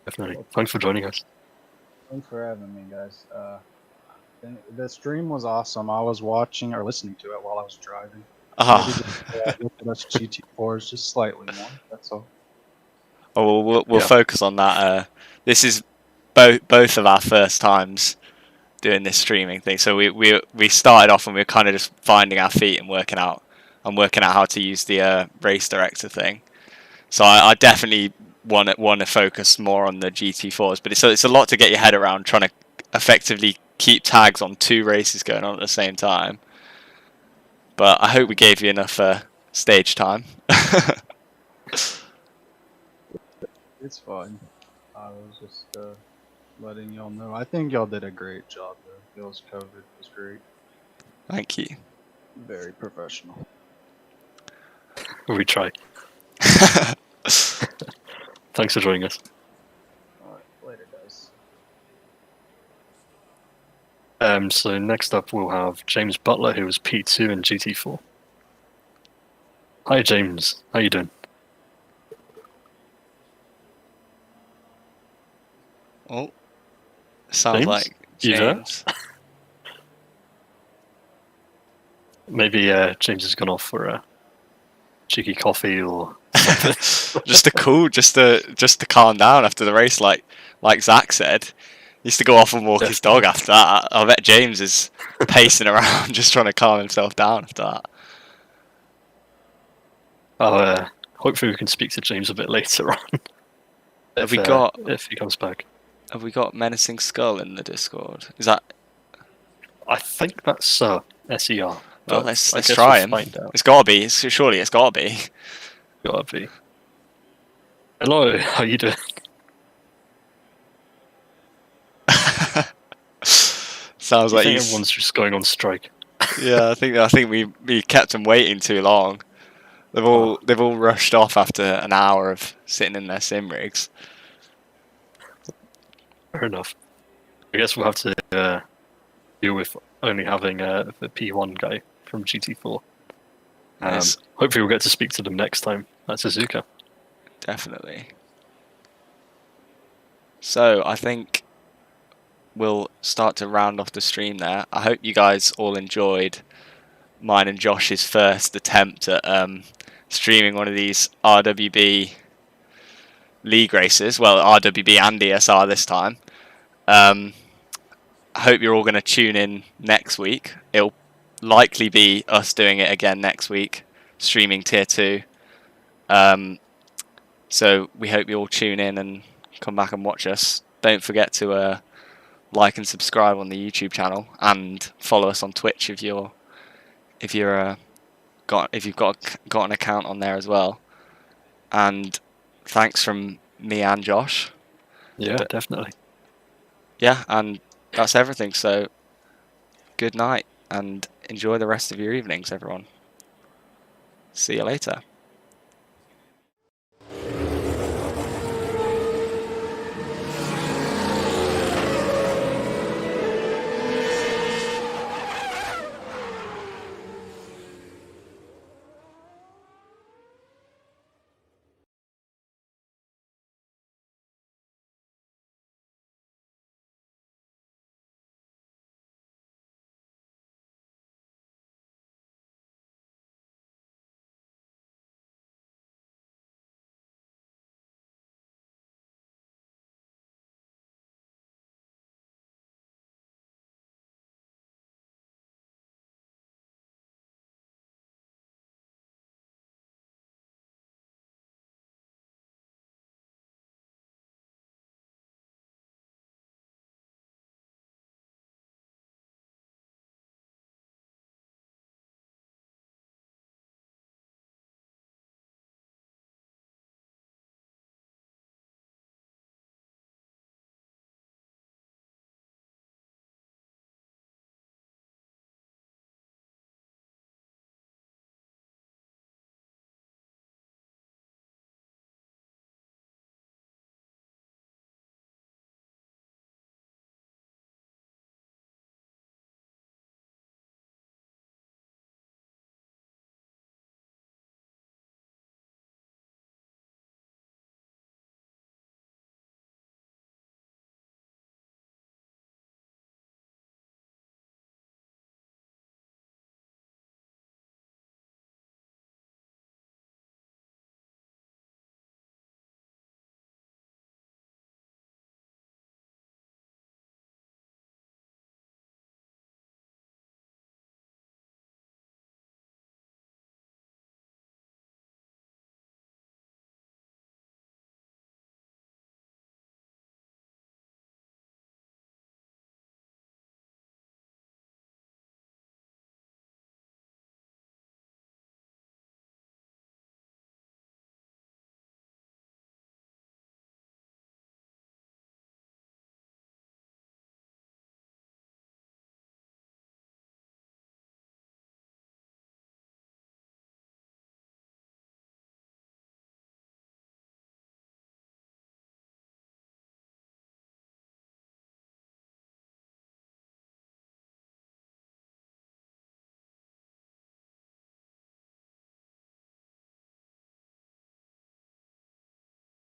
Definitely. Thanks for joining us. Thanks for having me, guys. The stream was awesome. I was watching or listening to it while I was driving. Maybe just look at us GT4s just slightly more. That's all. Oh, we'll focus on that. This is both of our first times doing this streaming thing. So we started off and we were kind of just finding our feet and working out how to use the race director thing. So I definitely want to focus more on the GT4s, but it's a lot to get your head around, trying to effectively keep tags on 2 races going on at the same time. But I hope we gave you enough stage time. It's fine. I was just letting y'all know. I think y'all did a great job though. Y'all's coverage was great. Thank you. Very professional. We try. Thanks for joining us. Alright, later guys. So next up we'll have James Butler, who was P2 in GT4. Hi James, how you doing? Oh, sounds James? like You there? James. Maybe James has gone off for a cheeky coffee or something. just to calm down after the race, like Zach said. He used to go off and walk his dog after that. I bet James is pacing around just trying to calm himself down after that. Hopefully we can speak to James a bit later on. Have if he comes back? we got Menacing Skull in the Discord? Is that? I think that's SER. Well, but let's I guess try we'll him. find out. It's gotta be. Surely it's gotta be. Gotta be. Hello, how you doing? Sounds I like think he's. everyone's just going on strike. Yeah, I think we kept him waiting too long. They've all rushed off after an hour of sitting in their sim rigs. Fair enough. I guess we'll have to deal with only having the P1 guy from GT4. Yes, Hopefully we'll get to speak to them next time at Suzuka. definitely. So I think we'll start to round off the stream there. I hope you guys all enjoyed mine and Josh's first attempt at streaming one of these RWB league races. Well, RWB and ESR this time. I hope you're all going to tune in next week. It'll likely be us doing it again next week, streaming Tier 2. So we hope you all tune in and come back and watch us. Don't forget to like and subscribe on the YouTube channel and follow us on Twitch if you've got an account on there as well. And thanks from me and Josh. Yeah, definitely. Yeah, and that's everything. So good night and enjoy the rest of your evenings, everyone. See you later.